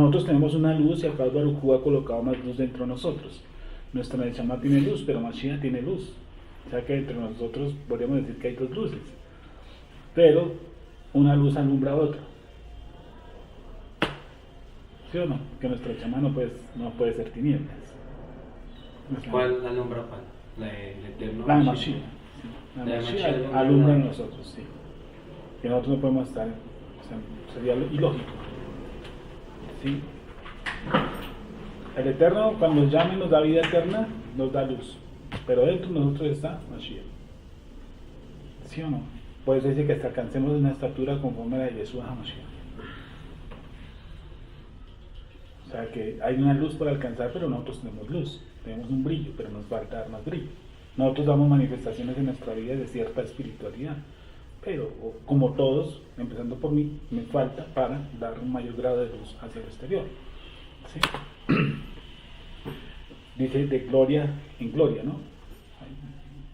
nosotros tenemos una luz y acá Baruj Hu ha colocado más luz dentro de nosotros. Nuestra Neshama tiene luz, pero Mashiach tiene luz. O sea que entre nosotros podríamos decir que hay dos luces, pero una luz alumbra a otra. ¿Sí o no? Que nuestra Neshama no puede ser tinieblas. ¿Cuál alumbra cuál? El eterno. La Mashiach. La Mashiach alumbra en nosotros, sí. Que nosotros no podemos estar, o sea, sería ilógico. ¿Sí? El Eterno, cuando nos llame, nos da vida eterna, nos da luz. Pero dentro de nosotros está Mashiach. ¿Sí o no? Por eso dice que hasta alcancemos una estatura conforme a la de Jesús HaMashiach. O sea que hay una luz por alcanzar, pero nosotros tenemos luz. Tenemos un brillo, pero nos falta dar más brillo. Nosotros damos manifestaciones en nuestra vida de cierta espiritualidad. Pero, como todos, empezando por mí, me falta para dar un mayor grado de luz hacia el exterior. ¿Sí? Dice de gloria en gloria, ¿no? Hay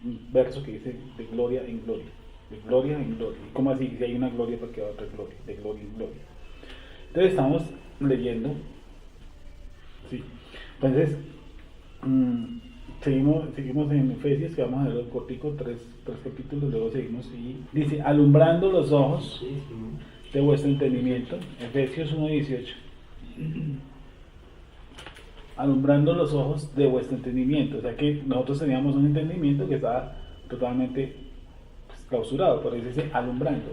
un verso que dice de gloria en gloria. De gloria en gloria. ¿Y cómo así? Si hay una gloria, porque va otra gloria. De gloria en gloria. Entonces estamos leyendo. Sí. Entonces, seguimos en Efesios, que vamos a ver cortico, tres capítulos, luego seguimos y dice, alumbrando los ojos de vuestro entendimiento, Efesios 1:18, alumbrando los ojos de vuestro entendimiento, o sea que nosotros teníamos un entendimiento que estaba totalmente clausurado, por eso dice alumbrando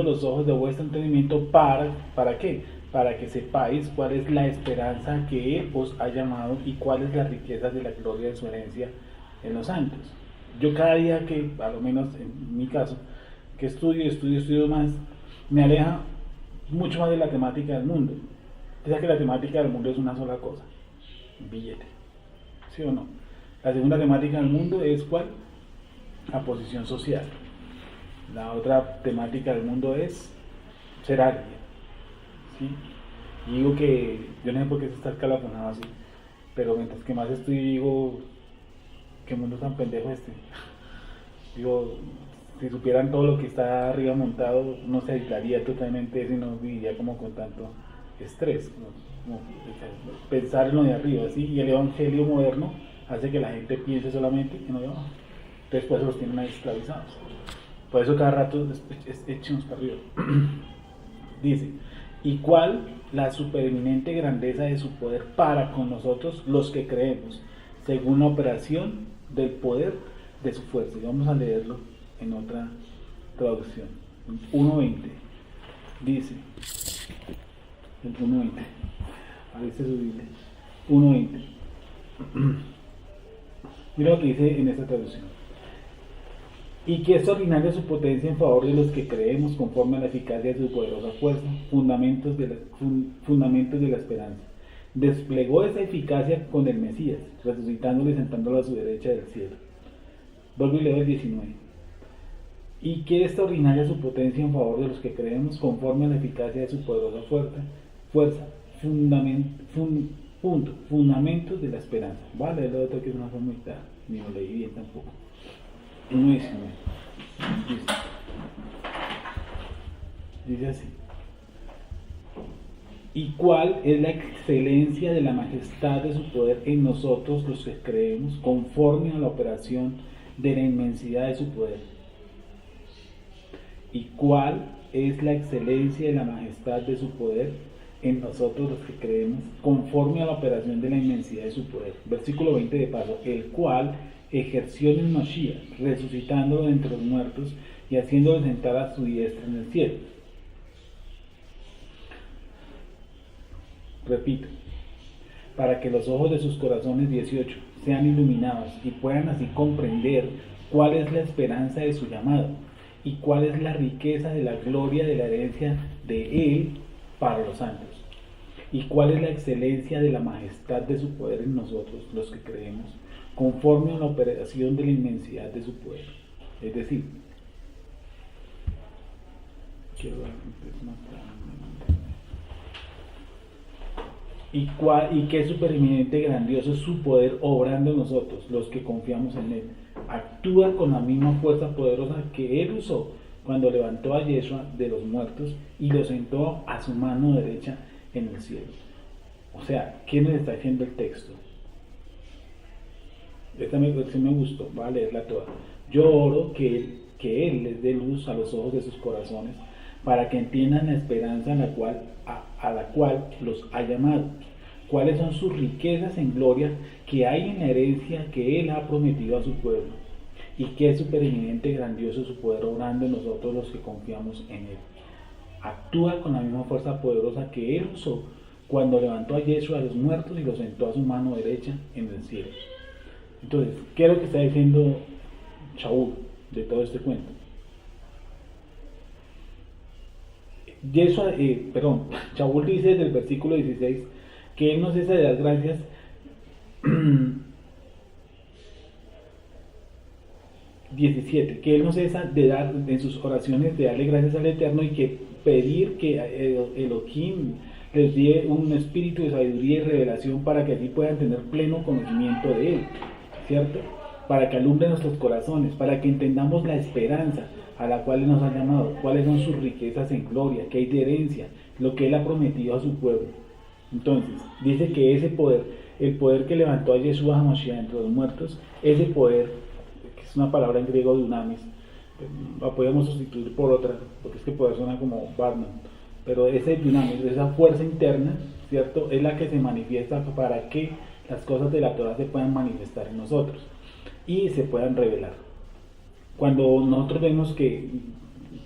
los ojos de vuestro entendimiento, ¿para qué? Para que sepáis cuál es la esperanza que Él os ha llamado y cuál es la riqueza de la gloria de su herencia en los santos. Yo cada día que, a lo menos en mi caso, que estudio más, me aleja mucho más de la temática del mundo. O sea que la temática del mundo es una sola cosa, billete. ¿Sí o no? La segunda temática del mundo es ¿cuál? La posición social. La otra temática del mundo es ser alguien. ¿Sí? Y digo que yo no sé por qué se está escalafonado así, pero mientras que más estudio digo, qué mundo tan pendejo este. Digo, si supieran todo lo que está arriba montado, no se aislaría totalmente eso y no viviría como con tanto estrés, como pensar en lo de arriba, ¿sí? Y el evangelio moderno hace que la gente piense solamente en lo de abajo. Entonces por eso los tienen ahí esclavizados. Por eso cada rato echemos para arriba. Dice, ¿y cuál la supereminente grandeza de su poder para con nosotros los que creemos, según la operación del poder de su fuerza? Y vamos a leerlo en otra traducción. 1:20 dice, el 1:20, a ver si su Biblia, 1:20. Mira lo que dice en esta traducción. Y que es ordinaria su potencia en favor de los que creemos conforme a la eficacia de su poderosa fuerza, fundamentos de la esperanza. Desplegó esa eficacia con el Mesías, resucitándolo y sentándolo a su derecha del cielo. Vuelvo y leo el 19. Y que es ordinaria su potencia en favor de los que creemos conforme a la eficacia de su poderosa fuerza, fundamentos de la esperanza. Vale, lo otro que no fue muy tarde, ni lo leí bien tampoco. 1:19. Dice así. ¿Y cuál es la excelencia de la majestad de su poder en nosotros los que creemos, conforme a la operación de la inmensidad de su poder? ¿Y cuál es la excelencia de la majestad de su poder en nosotros los que creemos, conforme a la operación de la inmensidad de su poder? Versículo 20 de paso, el cual ejerció en el Mashiach, resucitándolo de entre los muertos y haciéndolo sentar a su diestra en el cielo. Repito, para que los ojos de sus corazones 18 sean iluminados y puedan así comprender cuál es la esperanza de su llamado y cuál es la riqueza de la gloria de la herencia de Él para los santos, y cuál es la excelencia de la majestad de su poder en nosotros, los que creemos, conforme a la operación de la inmensidad de su poder. Es decir, y qué supereminente grandioso es su poder obrando en nosotros, los que confiamos en Él. Actúa con la misma fuerza poderosa que Él usó cuando levantó a Yeshua de los muertos y lo sentó a su mano derecha en el cielo. O sea, ¿qué nos está diciendo el texto? Esta me gustó, voy a leerla toda. Yo oro que Él les dé luz a los ojos de sus corazones para que entiendan la esperanza a la cual los ha llamado. Cuáles son sus riquezas en gloria que hay en la herencia que Él ha prometido a su pueblo. Y qué supereminente grandioso su poder obrando en nosotros los que confiamos en Él. Actúa con la misma fuerza poderosa que Él usó cuando levantó a Yeshua a los muertos y lo sentó a su mano derecha en el cielo. Entonces, ¿qué es lo que está diciendo Shaul de todo este cuento? Shaul dice desde el versículo 16 que él no cesa de dar gracias que él no cesa de dar en sus oraciones de darle gracias al Eterno y que pedir que Elohim les dé un espíritu de sabiduría y revelación para que así puedan tener pleno conocimiento de Él, ¿cierto? Para que alumbre nuestros corazones, para que entendamos la esperanza a la cual Él nos ha llamado, cuáles son sus riquezas en gloria, qué hay de herencia, lo que Él ha prometido a su pueblo. Entonces, dice que ese poder, el poder que levantó a Yeshua HaMashiach entre los muertos, ese poder, que es una palabra en griego dunamis, la podemos sustituir por otra, porque es que poder suena como Barnum, pero ese dunamis, esa fuerza interna, ¿cierto? Es la que se manifiesta para que las cosas de la Torah se puedan manifestar en nosotros y se puedan revelar. Cuando nosotros vemos que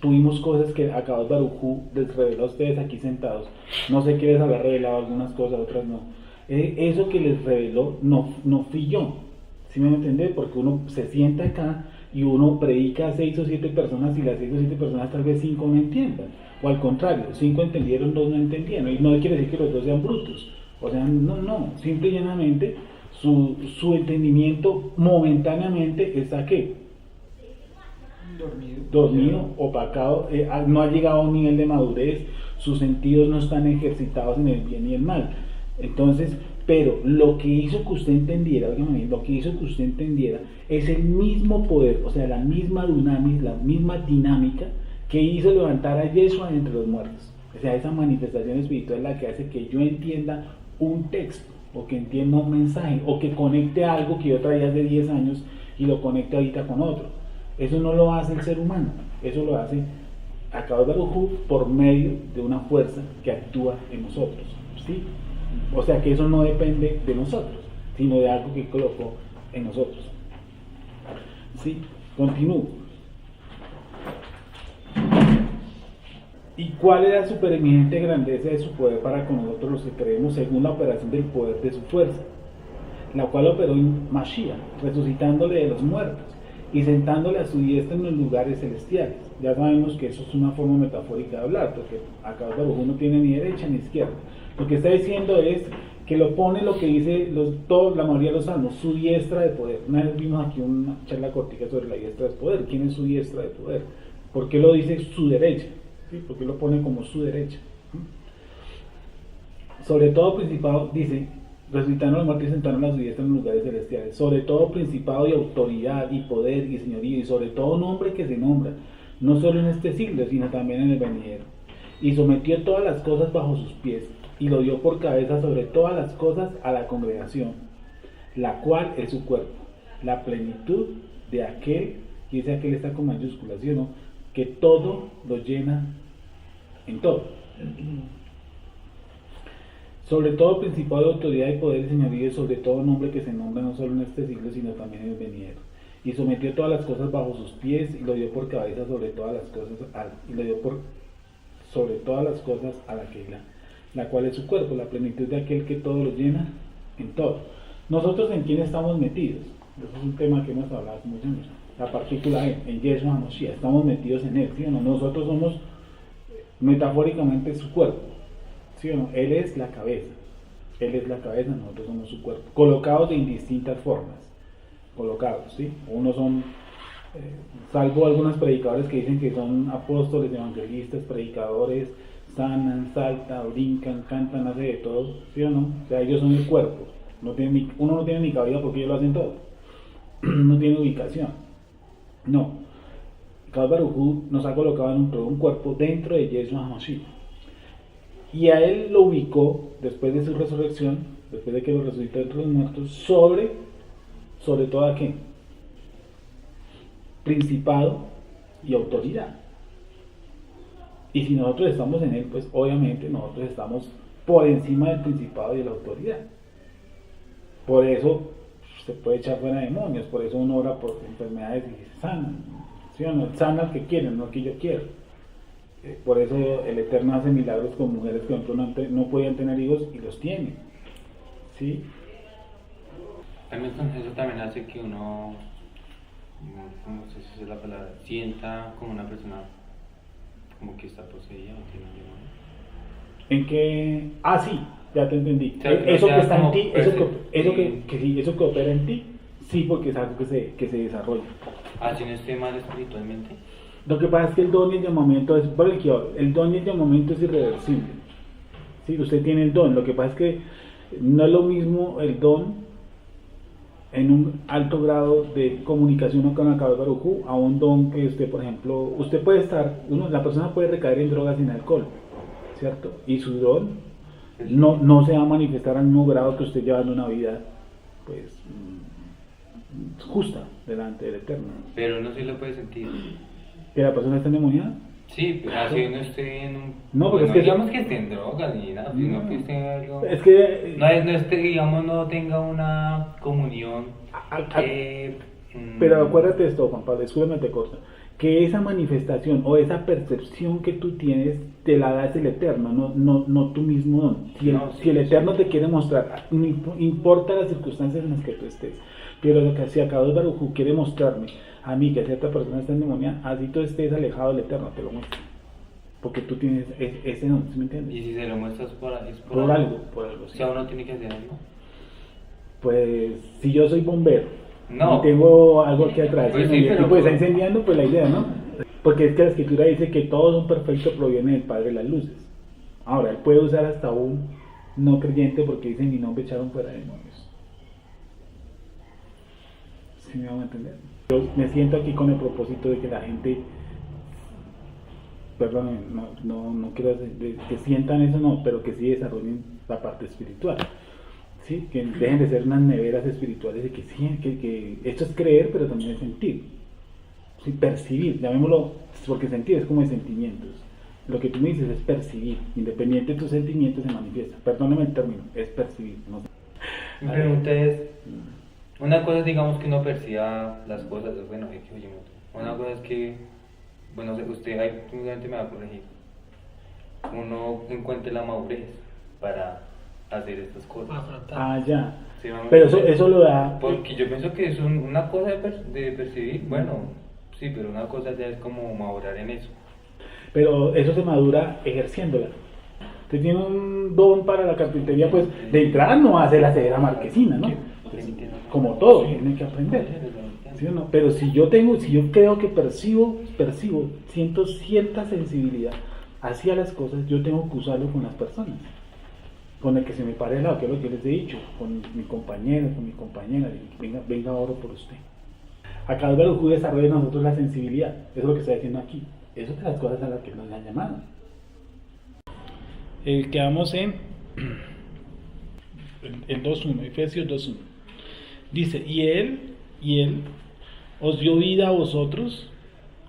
tuvimos cosas que Akadosh Baruj Hu les reveló a ustedes aquí sentados, no sé qué les habrá revelado algunas cosas, otras no. Eso que les reveló no fui yo, ¿sí me entienden? Porque uno se sienta acá y uno predica a 6 o 7 personas y las 6 o 7 personas tal vez 5 no entiendan, o al contrario, 5 entendieron, 2 no entendieron, y no quiere decir que los 2 sean brutos, o sea, no, simple y llanamente su entendimiento momentáneamente está ¿qué? Dormido, opacado, no ha llegado a un nivel de madurez, sus sentidos no están ejercitados en el bien y el mal. Entonces, pero lo que hizo que usted entendiera, es el mismo poder, o sea, la misma dunamis, la misma dinámica que hizo levantar a Yeshua entre los muertos. O sea, esa manifestación espiritual es la que hace que yo entienda un texto, o que entienda un mensaje, o que conecte algo que yo traía hace 10 años y lo conecte ahorita con otro. Eso no lo hace el ser humano, eso lo hace Akadosh Baruj Hu por medio de una fuerza que actúa en nosotros, ¿sí? O sea que eso no depende de nosotros, sino de algo que colocó en nosotros. ¿Sí? Continúo. ¿Y cuál es la supereminente grandeza de su poder para con nosotros los que creemos según la operación del poder de su fuerza, la cual operó en Mashiach, resucitándole de los muertos y sentándole a su diestra en los lugares celestiales? Ya sabemos que eso es una forma metafórica de hablar, porque acá Baruj no tiene ni derecha ni izquierda. Lo que está diciendo es que lo pone lo que dice la mayoría de los salmos, su diestra de poder. Una vez vimos aquí una charla cortica sobre la diestra de poder. ¿Quién es su diestra de poder? ¿Por qué lo dice su derecha? ¿Sí? ¿Por qué lo pone como su derecha? Sobre todo principado, dice, resucitando a los muertos y sentaron a su diestra en los lugares celestiales. Sobre todo principado y autoridad y poder y señorío, y sobre todo nombre que se nombra, no solo en este siglo, sino también en el venidero. Y sometió todas las cosas bajo sus pies, y lo dio por cabeza sobre todas las cosas a la congregación, la cual es su cuerpo, la plenitud de aquel, y ese aquel está con mayúsculas, ¿sí o no? Que todo lo llena en todo. Sobre todo principado de autoridad y poder y señorío, y sobre todo nombre que se nombra no solo en este siglo, sino también en el venidero. Y sometió todas las cosas bajo sus pies, y lo dio por cabeza sobre todas las cosas, sobre todas las cosas a la cual es su cuerpo, la plenitud de aquel que todo lo llena en todo. Nosotros en quién estamos metidos, eso es un tema que hemos hablado hace muchos años. La partícula en Yeshua HaMashiach, estamos metidos en él, ¿sí o no? Nosotros somos metafóricamente su cuerpo, ¿sí o no? Él es la cabeza, nosotros somos su cuerpo, colocados de indistintas formas, ¿sí? Unos son, salvo algunos predicadores que dicen que son apóstoles, evangelistas, predicadores, sanan, saltan, brincan, cantan, hacen de todo, ¿sí o no? O sea, ellos son el cuerpo, uno no tiene ni cabida porque ellos lo hacen todo, no tiene ubicación, no. Akadosh Baruj Hu nos ha colocado en un cuerpo dentro de Yeshua HaMashiach. Y a él lo ubicó, después de su resurrección, después de que lo resucitó entre los muertos, sobre todo ¿qué? Principado y autoridad. Y si nosotros estamos en él, pues obviamente nosotros estamos por encima del principado y de la autoridad. Por eso se puede echar fuera demonios, por eso uno ora por enfermedades y se sanan. ¿Sí o no? Sana el que quieren, no el que yo quiero. Por eso el Eterno hace milagros con mujeres que no podían tener hijos y los tienen. ¿Sí? Eso también hace que uno, no sé si es la palabra, sienta como una persona como que está poseída o tiene un demonio. ¿En qué? Ah, sí, ya te entendí. O sea, Eso que está en ti, eso que opera en ti, sí, porque es algo que se desarrolla. Así no esté mal espiritualmente. Lo que pasa es que el don y el llamamiento el don y el llamamiento es irreversible. ¿Sí? Usted tiene el don, lo que pasa es que no es lo mismo el don en un alto grado de comunicación con Akadosh Baruj Hu a un don que usted, por ejemplo, usted puede estar, la persona puede recaer en drogas sin alcohol, ¿cierto? Y su don no se va a manifestar al mismo grado que usted llevando una vida, pues, justa delante del Eterno. Pero no se lo puede sentir. ¿Que la persona está endemoniada? Sí, pero así no esté en un... No, porque no es que digamos que esté en drogas ni nada, sino que esté en algo... Es que... No esté, digamos, no tenga una comunión que... Pero acuérdate de esto, Juan Pablo, escúchame, te corto. Que esa manifestación o esa percepción que tú tienes te la da el Eterno, no tú mismo don. Si el Eterno te quiere mostrar, no importa las circunstancias en las que tú estés, pero lo que hacía Akadosh Baruj Hu quiere mostrarme a mí que cierta persona está endemoniada, así tú estés alejado del Eterno, te lo muestro. Porque tú tienes ese don, ¿sí me entiendes? Y si se lo muestras por algo. O sea, uno tiene que hacer algo. Pues, si yo soy bombero, no. y tengo algo aquí atrás, pues y sí, el tipo está incendiando, pues la idea, ¿no? Porque es que la Escritura dice que todo un perfecto proviene del Padre de las luces. Ahora, él puede usar hasta un no creyente porque dice: en mi nombre echaron fuera demonios. ¿Sí me van a entender? Yo me siento aquí con el propósito de que la gente, perdón, no quiero que sientan eso, no, pero que sí desarrollen la parte espiritual. ¿Sí? Que dejen de ser unas neveras espirituales, de que esto es creer, pero también es sentir. ¿Sí? Percibir, llamémoslo, porque sentir es como de sentimientos. Lo que tú me dices es percibir, independiente de tus sentimientos se manifiesta. Perdóname el término, es percibir. No sé. Mi pregunta es, una cosa es, digamos, que uno perciba las cosas, bueno, una cosa es que, bueno, usted ahí simplemente me va a corregir, uno encuentre la madurez para hacer estas cosas. Ya. ¿Sí, pero eso lo da... Porque yo pienso que es una cosa de percibir, bueno, sí, pero una cosa ya es como madurar en eso. Pero eso se madura ejerciéndola. Usted tiene un don para la carpintería, pues de entrada no hace la cedera marquesina, ¿no? Pues, como todo, tiene que aprender. ¿Sí o no? Pero si yo creo que percibo, siento cierta sensibilidad hacia las cosas, yo tengo que usarlo con las personas. Con el que se me pare al lado, que es lo que les he dicho, con mi compañero, con mi compañera, venga oro por usted. Akadosh Baruj Hu desarrolla en nosotros la sensibilidad, eso es lo que está diciendo aquí. Eso es de las cosas a las que nos han llamado. Quedamos en el 2.1, Efesios 2.1. Dice, y él os dio vida a vosotros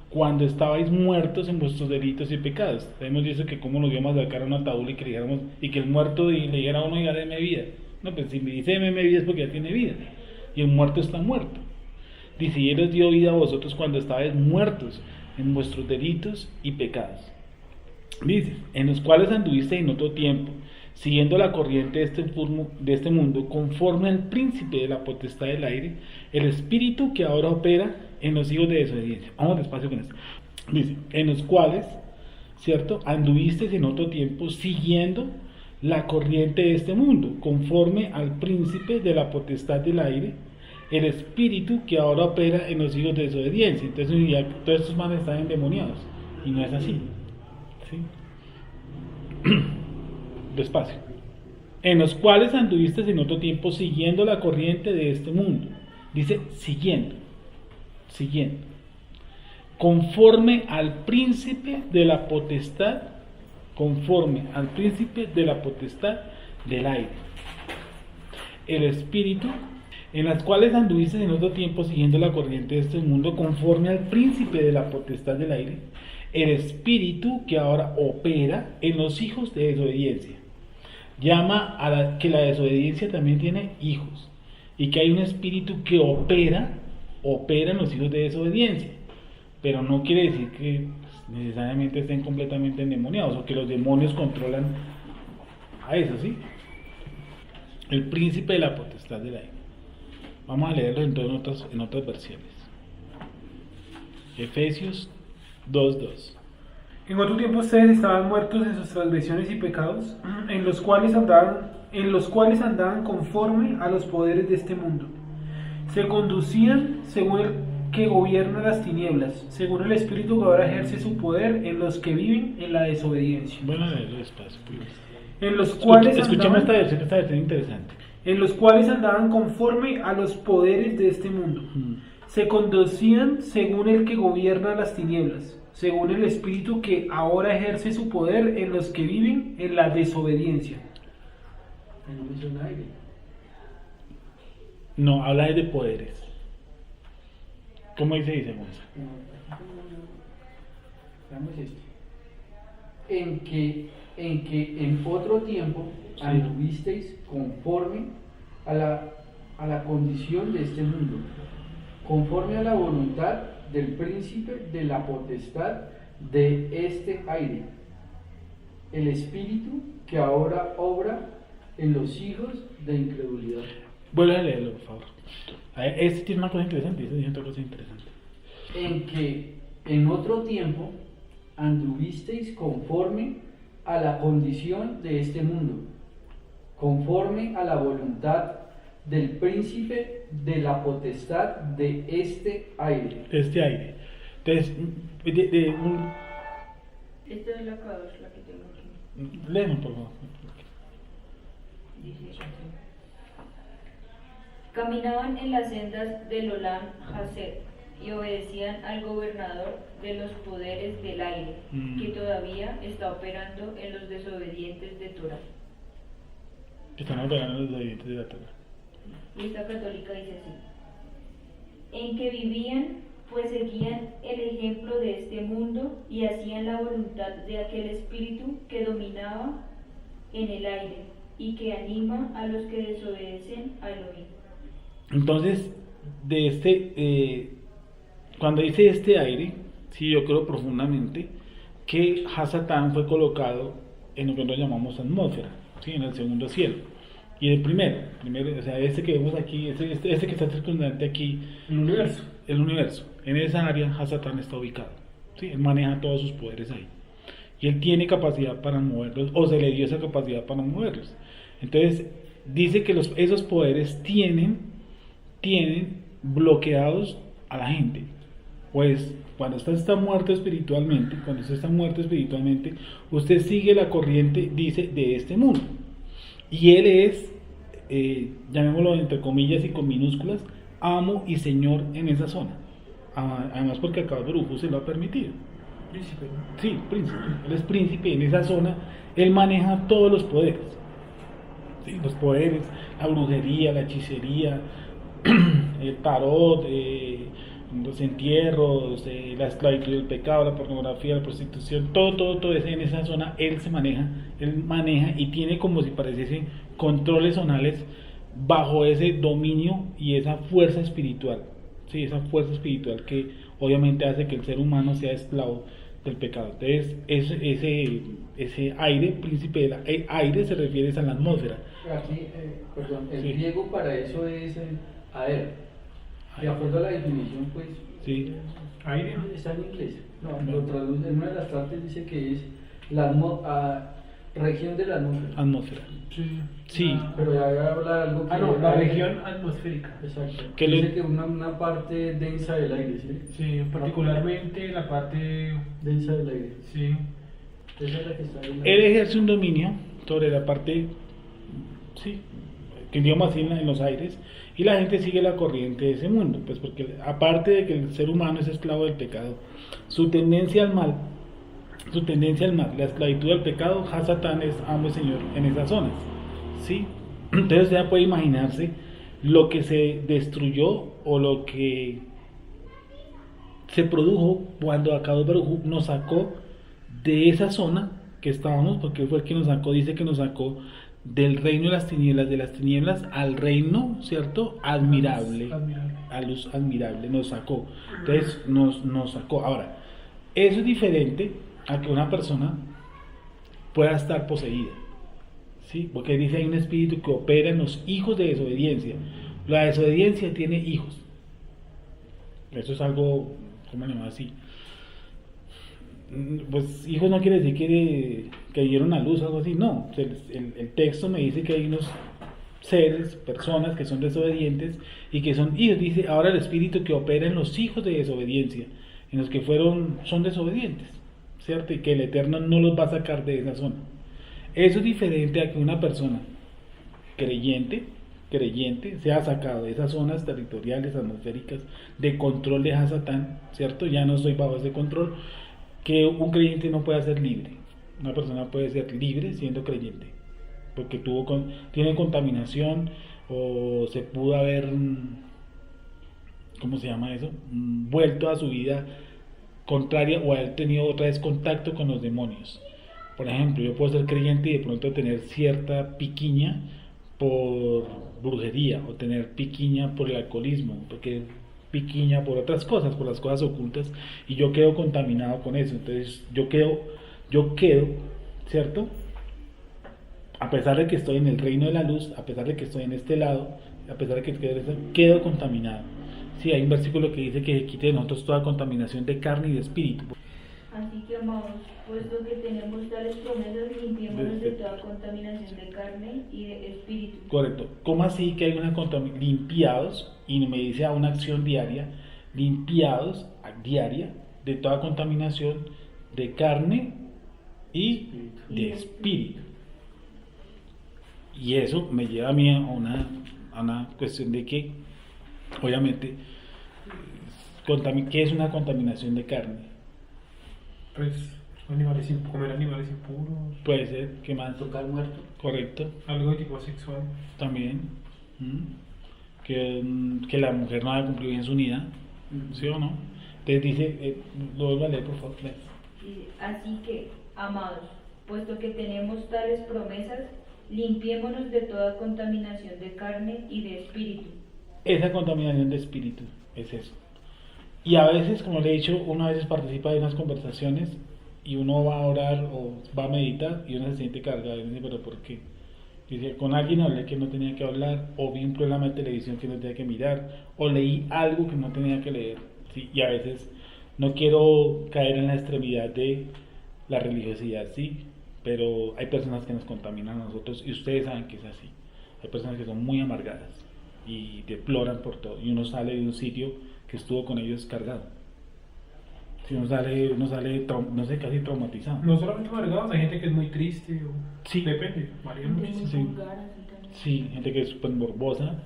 cuando estabais muertos en vuestros delitos y pecados. Hemos dicho que cómo nos íbamos a sacar una tabla y que le dijéramos, y que el muerto le dijera a uno, ya deme vida. No, pues si me dice deme vida es porque ya tiene vida. Y el muerto está muerto. Dice, y él os dio vida a vosotros cuando estabais muertos en vuestros delitos y pecados. Dice, en los cuales anduviste en otro tiempo, siguiendo la corriente de este mundo, conforme al príncipe de la potestad del aire, el espíritu que ahora opera en los hijos de desobediencia. Vamos despacio con esto. Dice, en los cuales, ¿cierto? Anduviste en otro tiempo, siguiendo la corriente de este mundo, conforme al príncipe de la potestad del aire, el espíritu que ahora opera en los hijos de desobediencia. Entonces ya todos estos manes están endemoniados, y no es así. ¿Sí? Despacio. En los cuales anduviste en otro tiempo siguiendo la corriente de este mundo. Dice siguiendo. conforme al príncipe de la potestad, conforme al príncipe de la potestad del aire. El espíritu, en las cuales anduviste en otro tiempo siguiendo la corriente de este mundo, conforme al príncipe de la potestad del aire, el espíritu que ahora opera en los hijos de desobediencia. Llama a que la desobediencia también tiene hijos, y que hay un espíritu que opera en los hijos de desobediencia, pero no quiere decir que necesariamente estén completamente endemoniados o que los demonios controlan a eso, ¿sí? El príncipe de la potestad del aire. Vamos a leerlo entonces en otras versiones. Efesios 2:2. En otro tiempo ustedes estaban muertos en sus transgresiones y pecados, en los cuales andaban conforme a los poderes de este mundo. Se conducían según el que gobierna las tinieblas, según el espíritu que ahora ejerce su poder en los que viven en la desobediencia. Bueno, leerlo despacio, pues. En los cuales Escuchemos andaban, esta versión interesante. en los cuales andaban conforme a los poderes de este mundo. Se conducían según el que gobierna las tinieblas, según el espíritu que ahora ejerce su poder en los que viven en la desobediencia. No, habla de poderes. ¿Cómo dice Monza? Veamos esto. En que en otro tiempo anduvisteis conforme a la condición de este mundo, conforme a la voluntad del príncipe de la potestad de este aire, el espíritu que ahora obra en los hijos de incredulidad. Vuelve a leerlo, por favor. Este tiene una cosa interesante, este tiene otra cosa interesante. En que en otro tiempo anduvisteis conforme a la condición de este mundo, conforme a la voluntad del príncipe de la potestad de este aire. Este aire. Entonces, Esta es la K2, la que tengo aquí. léeme, por favor. Dice así. Caminaban en las sendas del Olam Haset y obedecían al gobernador de los poderes del aire, que todavía está operando en los desobedientes de Torah. Están operando los desobedientes de la Torah. Y esta católica dice así: en que vivían, pues seguían el ejemplo de este mundo y hacían la voluntad de aquel espíritu que dominaba en el aire y que anima a los que desobedecen a Elohim. Entonces, cuando dice este aire, sí, yo creo profundamente que Hasatán fue colocado en lo que nosotros llamamos atmósfera, ¿sí? En el segundo cielo. Y el primero, o sea, este que vemos aquí, este que está circundante aquí, El universo. el universo, en esa área Hasatán está ubicado, ¿sí? Él maneja todos sus poderes ahí. Y él tiene capacidad para moverlos, o se le dio esa capacidad para moverlos. Entonces, dice que esos poderes tienen bloqueados a la gente. Pues cuando usted está muerto espiritualmente, usted sigue la corriente, dice, de este mundo. Y él es, llamémoslo entre comillas y con minúsculas, amo y señor en esa zona. Además porque acá Baruj se lo ha permitido. Príncipe, ¿no? Sí, príncipe. Él es príncipe en esa zona. Él maneja todos los poderes. Sí, los poderes, la brujería, la hechicería, el tarot, los entierros, la esclavitud del pecado, la pornografía, la prostitución, todo ese en esa zona él maneja y tiene como si pareciese controles zonales bajo ese dominio y esa fuerza espiritual, sí, esa fuerza espiritual que obviamente hace que el ser humano sea esclavo del pecado. Entonces ese aire, príncipe del aire, se refiere a la atmósfera. Aquí, el Sí. griego para eso es aer. De acuerdo a la definición, pues, Sí. Aire. está en inglés. No, lo traduce, en una de las partes dice que es la región de la atmósfera. Atmósfera. Sí. Pero ya habla algo que... La región atmosférica. Exacto. Que Dice le- que una parte densa del aire, ¿sí? Sí, particularmente la parte. Densa del aire. Sí. Esa es la que está en la... Él ejerce un dominio sobre la parte, sí, que digamos así en los aires, Y la gente sigue la corriente de ese mundo, pues porque aparte de que el ser humano es esclavo del pecado, su tendencia al mal, la esclavitud del pecado, Hasatán es amo y señor en esas zonas, ¿sí? Entonces usted ya puede imaginarse lo que se destruyó o lo que se produjo cuando Akadosh Baruj Hu nos sacó de esa zona que estábamos, porque fue el que nos sacó, dice que nos sacó del reino de las tinieblas al reino, ¿cierto? Admirable, a luz admirable, nos sacó. Entonces nos sacó. Ahora, eso es diferente a que una persona pueda estar poseída, ¿sí? Porque dice hay un espíritu que opera en los hijos de desobediencia. La desobediencia tiene hijos. Eso es algo, ¿cómo le llama así? Pues hijos no quiere decir que dieron a luz o algo así, no. El texto me dice que hay unos seres, personas que son desobedientes y que son hijos. Dice ahora el espíritu que opera en los hijos de desobediencia, en los que son desobedientes, ¿cierto? Y que el Eterno no los va a sacar de esa zona. Eso es diferente a que una persona creyente sea sacado de esas zonas territoriales, atmosféricas, de control de Hasatán, ¿cierto? Ya no estoy bajo ese control, que un creyente no puede ser libre. Una persona puede ser libre siendo creyente, porque tiene contaminación o se pudo haber, ¿cómo se llama eso? Vuelto a su vida contraria o haber tenido otra vez contacto con los demonios. Por ejemplo, yo puedo ser creyente y de pronto tener cierta piquiña por brujería o tener piquiña por el alcoholismo, porque piquiña por otras cosas, por las cosas ocultas, y yo quedo contaminado con eso. Entonces yo quedo, ¿cierto? A pesar de que estoy en el reino de la luz, a pesar de que estoy en este lado, a pesar de que quedo contaminado. Sí, hay un versículo que dice que se quite de nosotros toda contaminación de carne y de espíritu. Así que, amados, puesto que tenemos tales promesas, limpiémonos de toda contaminación de carne y de espíritu. Correcto. ¿Cómo así que hay una limpiados? Y me dice a una acción diaria, limpiados diaria de toda contaminación de carne y de espíritu. Y eso me lleva a mí a una cuestión de que, obviamente, ¿qué es una contaminación de carne? Pues comer animales impuros, Puede ser, ¿qué más? Tocar muerto. Correcto, algo de tipo sexual. también. Que la mujer no haya cumplido bien su unidad, ¿sí o no? Entonces dice, lo vuelvo a leer, por favor. Así que, amados, puesto que tenemos tales promesas, limpiémonos de toda contaminación de carne y de espíritu. Esa contaminación de espíritu es eso. Y a veces, como le he dicho, uno a veces participa de unas conversaciones y uno va a orar o va a meditar y uno se siente cargado y dice, pero ¿por qué? Dice, con alguien hablé que no tenía que hablar, o vi un programa de televisión que no tenía que mirar, o leí algo que no tenía que leer, ¿sí? Y a veces no quiero caer en la extremidad de la religiosidad, sí, pero hay personas que nos contaminan a nosotros y ustedes saben que es así. Hay personas que son muy amargadas y deploran por todo, y uno sale de un sitio que estuvo con ellos cargado. Si uno sale no sé, casi traumatizado. No solamente amargados, hay gente que es muy triste. Sí. Depende, varía muchísimo. Sí. Sí, gente que es súper morbosa,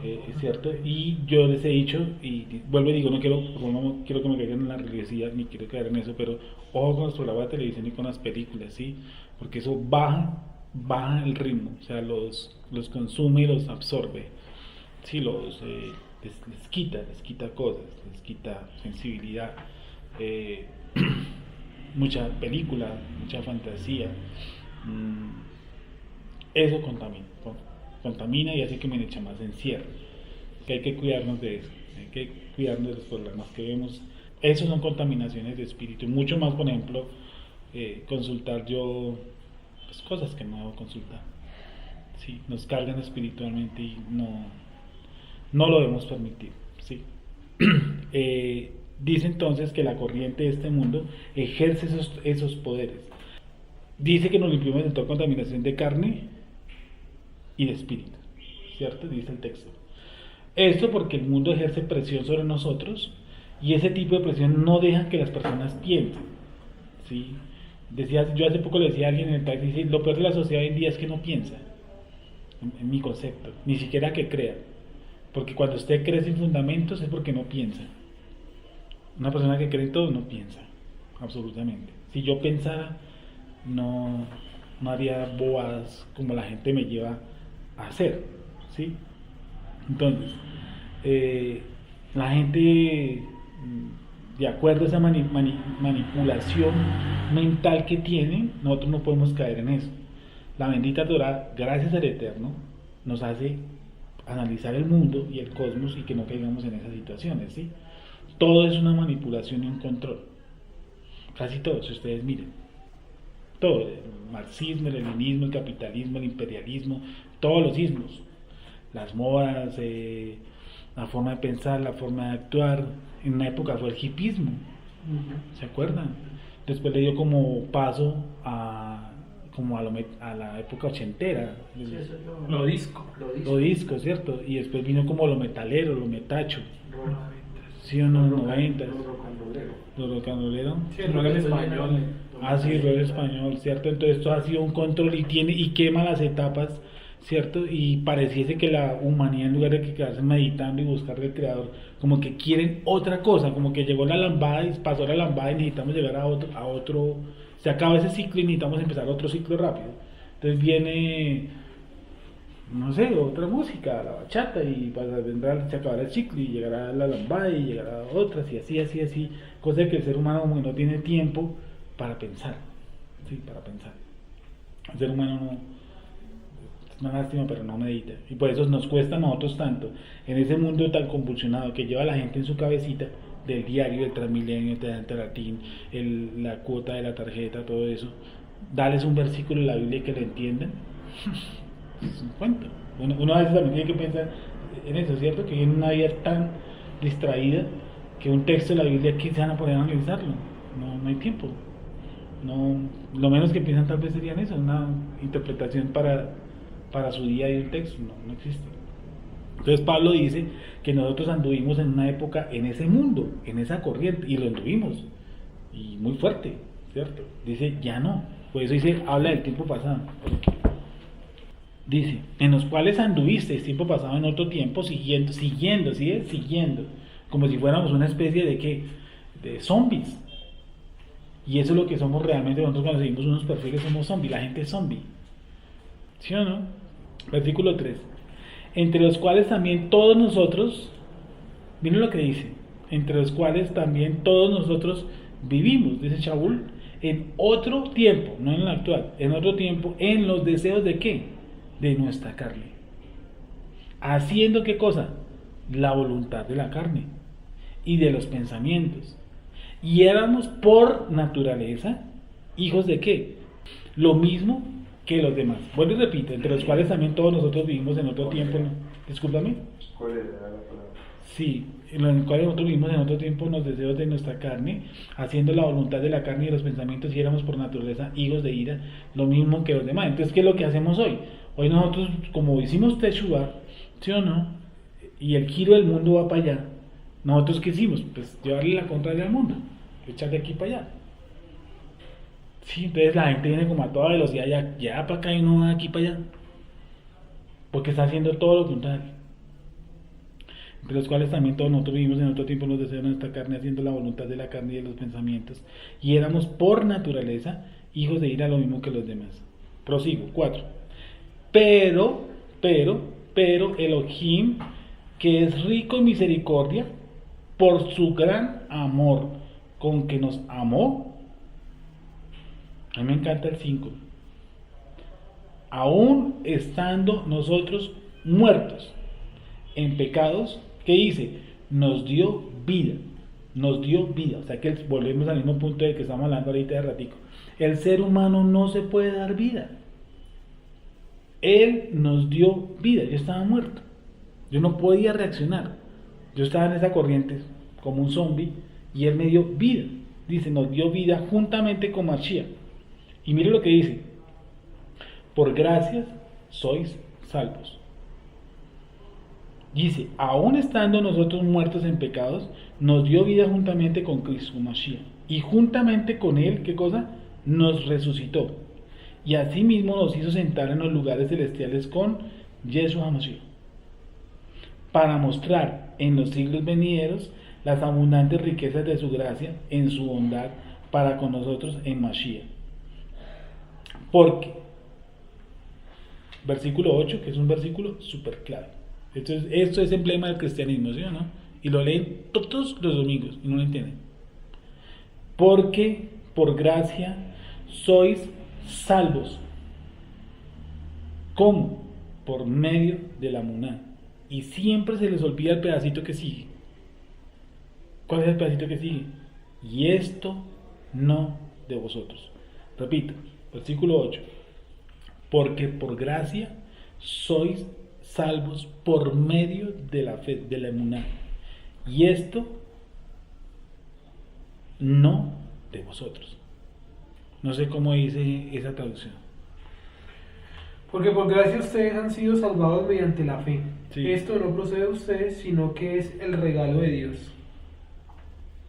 es cierto. Y yo les he dicho, y vuelvo y digo, no quiero que me caigan en la religiosidad, ni quiero caer en eso, pero ojo con los programas de televisión y con las películas, ¿sí? Porque eso baja el ritmo, o sea, los consume y los absorbe. Sí, les quita cosas, les quita sensibilidad, mucha película, mucha fantasía, eso contamina y hace que me eche más encierro, que hay que cuidarnos de eso, hay que cuidarnos de los problemas que vemos. Esos son contaminaciones de espíritu, mucho más, por ejemplo, consultar yo pues, cosas que no debo consultar, sí, nos cargan espiritualmente y no lo debemos permitir, ¿sí? Dice entonces que la corriente de este mundo ejerce esos poderes. Dice que nos limpiamos de toda contaminación de carne y de espíritu, ¿cierto? Dice el texto. Esto porque el mundo ejerce presión sobre nosotros y ese tipo de presión no deja que las personas piensen, ¿sí? Yo hace poco le decía a alguien en el país, dice, lo peor de la sociedad hoy en día es que no piensa, en mi concepto, ni siquiera que crea. Porque cuando usted cree sin fundamentos es porque no piensa. Una persona que cree en todo no piensa, absolutamente. Si yo pensara, no haría bobadas como la gente me lleva a hacer, ¿sí? Entonces, la gente, de acuerdo a esa manipulación mental que tiene, nosotros no podemos caer en eso. La bendita Torá, gracias al Eterno, nos hace analizar el mundo y el cosmos y que no caigamos en esas situaciones, ¿sí? Todo es una manipulación y un control. Casi todo, si ustedes miren. Todo, el marxismo, el leninismo, el capitalismo, el imperialismo, todos los ismos. Las modas, la forma de pensar, la forma de actuar. En una época fue el hipismo, ¿se acuerdan? Después le dio como paso a la época ochentera, Sí, eso es Lo disco. lo disco, ¿cierto? Y después vino como lo metalero, lo metacho, rock. ¿sí o no? Lo rock- 90, lo rock and rollero. lo rock and rollero. Sí, el rock en español. Ah, sí, el rock español, ¿cierto? Entonces esto ha sido un control y quema las etapas, ¿cierto? Y pareciese que la humanidad, en lugar de que quedarse meditando y buscar del creador, como que quieren otra cosa, como que llegó la lambada y pasó la lambada y necesitamos llegar a otro, se acaba ese ciclo y necesitamos empezar otro ciclo rápido. Entonces viene, no sé, otra música, la bachata, y se acabará el ciclo y llegará la lambada y llegará otras y así, cosa que el ser humano como que no tiene tiempo para pensar, sí, para pensar. El ser humano no, es una lástima, pero no medita, y por eso nos cuesta a nosotros tanto, en ese mundo tan convulsionado que lleva a la gente en su cabecita, del diario, del Transmilenio, del Terratín, la cuota de la tarjeta, todo eso, darles un versículo de la Biblia que lo entiendan. Es un cuento. Uno a veces también tiene que pensar en eso, ¿cierto? Que en una vida tan distraída que un texto de la Biblia que se van a poner a analizarlo. No hay tiempo. No, lo menos que piensan tal vez serían eso, una interpretación para su día y el texto. No existe. Entonces Pablo dice que nosotros anduvimos en una época en ese mundo, en esa corriente, y lo anduvimos, y muy fuerte, ¿cierto? Dice, ya no. Por eso dice, habla del tiempo pasado. Dice, en los cuales anduvisteis tiempo pasado en otro tiempo, siguiendo, ¿sí? Siguiendo, como si fuéramos una especie de ¿qué? De zombies. Y eso es lo que somos realmente nosotros cuando seguimos unos perfiles, somos zombies, la gente es zombie. ¿Sí o no? Versículo 3. Entre los cuales también todos nosotros, miren lo que dice, entre los cuales también todos nosotros vivimos, dice Shaul, en otro tiempo, no en el actual, en otro tiempo, en los deseos de ¿qué? De nuestra carne. Haciendo ¿qué cosa? La voluntad de la carne y de los pensamientos. Y éramos por naturaleza hijos de ¿qué? Lo mismo que los demás. Vuelvo y repito, entre los cuales también todos nosotros vivimos en otro tiempo, ¿no? Discúlpame. ¿Cuál era la palabra? Sí, en los cuales nosotros vivimos en otro tiempo en los deseos de nuestra carne, haciendo la voluntad de la carne y de los pensamientos, y éramos por naturaleza hijos de ira, lo mismo que los demás. Entonces, ¿qué es lo que hacemos hoy? Hoy nosotros, como hicimos Teshuvah, ¿sí o no? Y el giro del mundo va para allá. ¿Nosotros qué hicimos? Pues llevarle la contraria al mundo, echar de aquí para allá. Sí, entonces la gente viene como a toda velocidad, ya para acá y no aquí para allá, porque está haciendo todo lo contrario. Entre los cuales también todos nosotros vivimos en otro tiempo los deseos de nuestra carne, haciendo la voluntad de la carne y de los pensamientos, y éramos por naturaleza hijos de ira, lo mismo que los demás. Prosigo, 4. Pero Elohim, que es rico en misericordia, por su gran amor con que nos amó. A mí me encanta el 5. Aún estando nosotros muertos en pecados, ¿qué dice? Nos dio vida. O sea que volvemos al mismo punto del que estamos hablando ahorita de ratico. El ser humano no se puede dar vida. Él nos dio vida. Yo estaba muerto. Yo no podía reaccionar. Yo estaba en esa corriente como un zombie y Él me dio vida. Dice, nos dio vida juntamente con Mashiach. Y mire lo que dice: por gracias sois salvos. Dice, aún estando nosotros muertos en pecados, nos dio vida juntamente con Cristo Mashiach. Y juntamente con Él, ¿qué cosa? Nos resucitó. Y asimismo nos hizo sentar en los lugares celestiales con Yeshua Mashiach. para mostrar en los siglos venideros las abundantes riquezas de su gracia en su bondad para con nosotros en Mashiach. Porque, versículo 8, que es un versículo súper clave. Esto es emblema del cristianismo, ¿sí o no? Y lo leen todos los domingos y no lo entienden. Porque por gracia sois salvos. ¿Cómo? Por medio de la Muná. Y siempre se les olvida el pedacito que sigue. ¿Cuál es el pedacito que sigue? Y esto no de vosotros. Repito, versículo 8. Porque por gracia sois salvos por medio de la fe, de la emuná. Y esto no de vosotros. No sé cómo dice esa traducción. Porque por gracia ustedes han sido salvados mediante la fe. Sí. Esto no procede de ustedes, sino que es el regalo de Dios.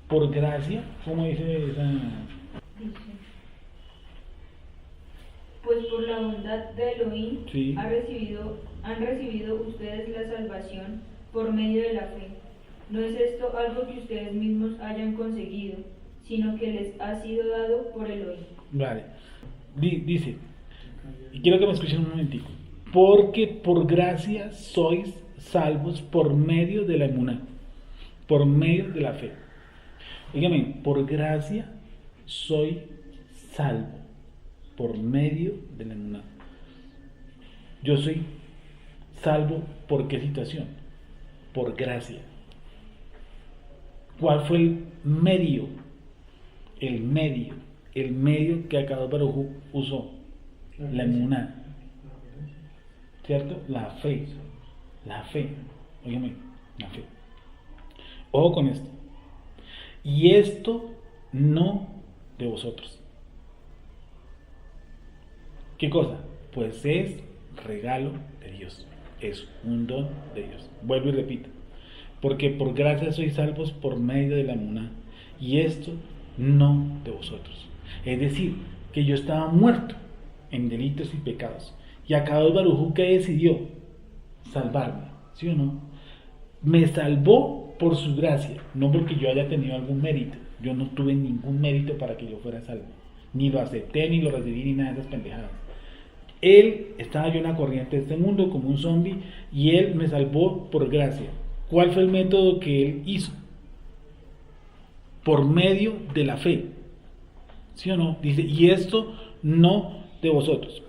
Por gracia, ¿cómo dice esa? Dice, pues por la bondad de Elohim Sí. han recibido ustedes la salvación por medio de la fe. No es esto algo que ustedes mismos hayan conseguido, sino que les ha sido dado por Elohim. Vale. Dice, y quiero que me escuchen un momentico. Porque por gracia sois salvos por medio de la emuná, por medio de la fe. Dígame, por gracia soy salvo por medio de la emuná. Yo soy salvo ¿por qué situación? Por gracia. ¿Cuál fue el medio? El medio que Akadosh Baruj Hu usó. La emuná. ¿Cierto? La fe. Óigame, la fe. Ojo con esto. Y esto no de vosotros. ¿Qué cosa? Pues es regalo de Dios. Es un don de Dios. Vuelvo y repito. Porque por gracia sois salvos por medio de la emuná. Y esto no de vosotros. Es decir, que yo estaba muerto en delitos y pecados. Y Akadosh Baruj Hu, ¿qué decidió? Salvarme, ¿sí o no? Me salvó por su gracia, no porque yo haya tenido algún mérito. Yo no tuve ningún mérito para que yo fuera salvo. Ni lo acepté, ni lo recibí, ni nada de esas pendejadas. Él estaba yo en la corriente de este mundo como un zombie y Él me salvó por gracia. ¿Cuál fue el método que Él hizo? Por medio de la fe. ¿Sí o no? Dice, y esto no de vosotros.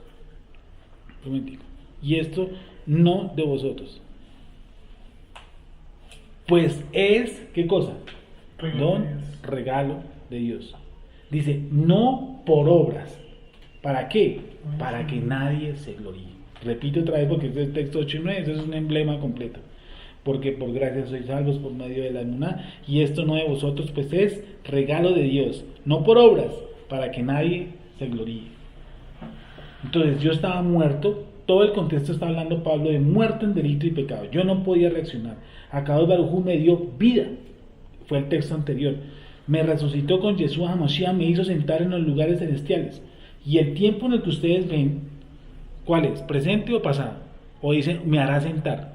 Un momentico. Y esto no de vosotros. Pues es, ¿qué cosa? Don, regalo de Dios. Dice, no por obras. ¿Para qué? Para que nadie se gloríe. Repito otra vez porque este es el texto 8 y 9, eso es un emblema completo. Porque por gracia sois salvos por medio de la emuná, y esto no de vosotros, pues es regalo de Dios, no por obras, para que nadie se gloríe. Entonces yo estaba muerto, todo el contexto está hablando Pablo de muerto en delito y pecado. Yo no podía reaccionar. Akadosh Baruj Hu me dio vida, fue el texto anterior. Me resucitó con Yeshua HaMashiach, me hizo sentar en los lugares celestiales. Y el tiempo en el que ustedes ven, ¿cuál es? ¿Presente o pasado? O dice, me hará sentar.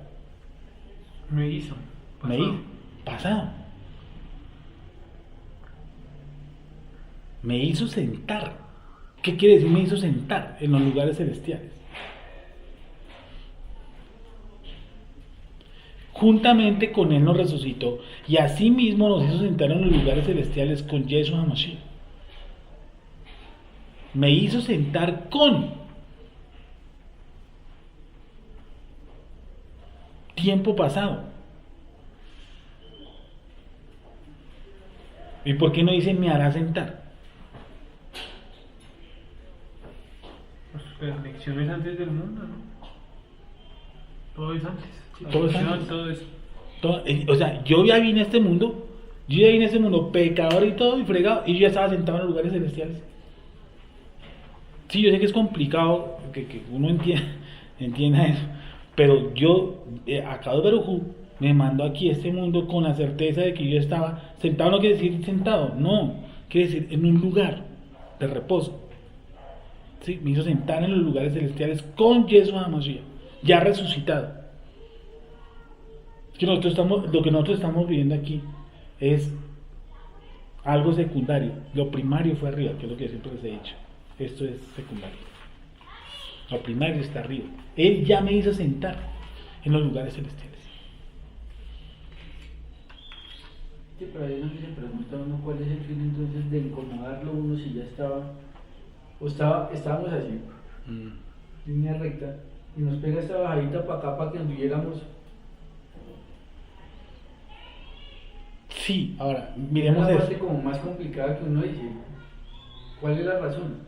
Me hizo. Me hizo. Pasado. Me hizo sentar. ¿Qué quiere decir me hizo sentar en los lugares celestiales? Juntamente con Él nos resucitó y asimismo nos hizo sentar en los lugares celestiales con Yeshua HaMashiach. Me hizo sentar con tiempo pasado. ¿Y por qué no dice me hará sentar? Pues la elección es antes del mundo, ¿no? Todo es antes. Todo es Elección, antes. todo es. O sea, yo ya vine a este mundo, pecador y todo, y fregado, y yo ya estaba sentado en los lugares celestiales. Sí, yo sé que es complicado que uno entienda eso, pero yo, Akadosh Baruj Hu, me mandó aquí a este mundo con la certeza de que yo estaba sentado. No quiere decir sentado, no, quiere decir en un lugar de reposo. Sí, me hizo sentar en los lugares celestiales con Yeshua HaMashiach, ya resucitado. Lo que nosotros estamos viviendo aquí es algo secundario. Lo primario fue arriba, que es lo que siempre les he dicho. Esto es secundario. Lo primario está arriba. Él ya me hizo sentar en los lugares celestiales. Sí, pero ahí es donde se pregunta uno cuál es el fin entonces de incomodarlo uno si ya estábamos así, línea recta, y nos pega esta bajadita para acá para que anduviéramos. Sí, ahora, Es miremos la eso. parte como más complicada que uno dice, ¿cuál es la razón?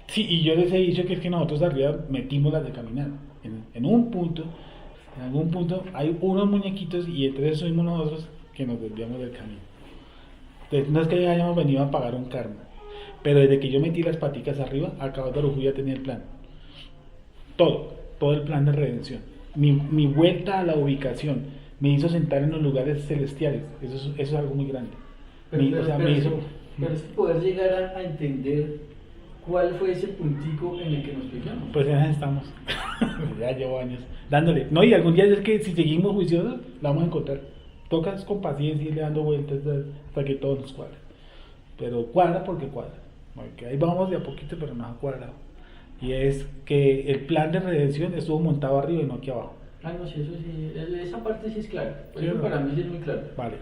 Sí, y yo les he dicho que es que nosotros arriba metimos las de caminar. En algún punto hay unos muñequitos y entre esos somos nosotros que nos desviamos del camino. Entonces, no es que hayamos venido a pagar un karma, pero desde que yo metí las paticas arriba, acá Baruj ya tenía el plan. Todo el plan de redención. Mi vuelta a la ubicación me hizo sentar en los lugares celestiales. Eso es algo muy grande. Pero Me es poder llegar a entender cuál fue ese puntico en el que nos fijamos. Pues ya estamos. Ya llevo años dándole. No, y algún día es que si seguimos juiciosos, la vamos a encontrar. Tocas con paciencia y irle dando vueltas hasta que todo nos cuadre. Pero cuadra porque cuadra. Porque ahí vamos de a poquito, pero no ha cuadrado. Y es que el plan de redención estuvo montado arriba y no aquí abajo. Ah, no, sí, eso sí, esa parte sí es clara. Sí, Eso ¿no? para mí sí es muy claro. Vale.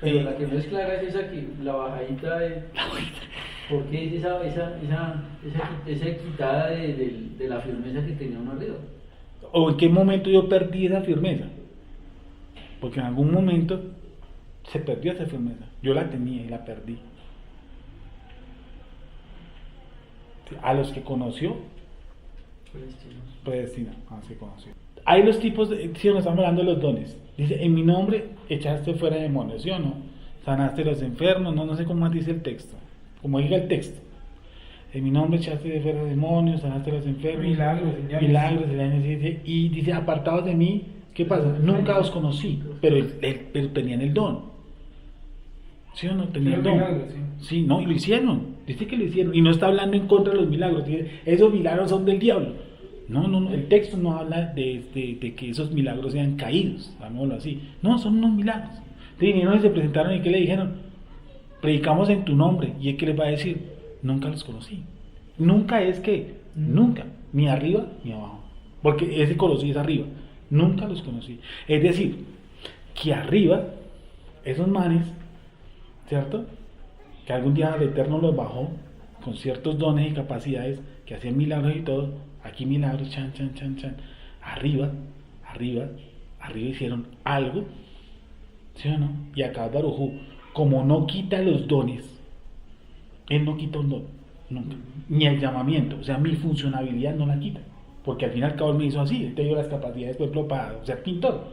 Pero la que no es clara es esa que, la bajadita de... ¿Por qué es esa quitada de la firmeza que tenía uno arriba? ¿O en qué momento yo perdí esa firmeza? Porque en algún momento se perdió esa firmeza. Yo la tenía y la perdí. A los que conoció, predestina, a los que conoció. Hay los tipos, si nos estamos hablando de los dones. Dice, en mi nombre echaste fuera demonios, ¿sí o no? Sanaste los enfermos, no sé cómo más dice el texto. Como diga el texto. En mi nombre echaste fuera demonios, sanaste los enfermos. Milagros, señales. Y dice, apartados de mí, ¿qué pasa? Nunca os conocí, pero tenían el don. ¿Sí o no? Tenían el don. Milagros, Sí, no, y lo hicieron. Dice que lo hicieron. Y no está hablando en contra de los milagros. Dice, esos milagros son del diablo. No, el texto no habla de que esos milagros sean caídos, llamémoslo así. No, son unos milagros. Entonces vinieron y se presentaron y ¿qué le dijeron? Predicamos en tu nombre. ¿Y él qué les va a decir? Nunca los conocí. Nunca es que, nunca, ni arriba ni abajo. Porque ese conocí es arriba. Nunca los conocí. Es decir, que arriba, esos manes, ¿cierto? Que algún día el Eterno los bajó con ciertos dones y capacidades que hacían milagros y todo. Aquí milagros, chan. Arriba hicieron algo, ¿sí o no? Y acá Baruj Hu, como no quita los dones, él no quita un don, nunca. Ni el llamamiento, o sea, mi funcionabilidad no la quita. Porque al fin y al cabo él me hizo así, él te dio las capacidades, por ejemplo, para ser pintor.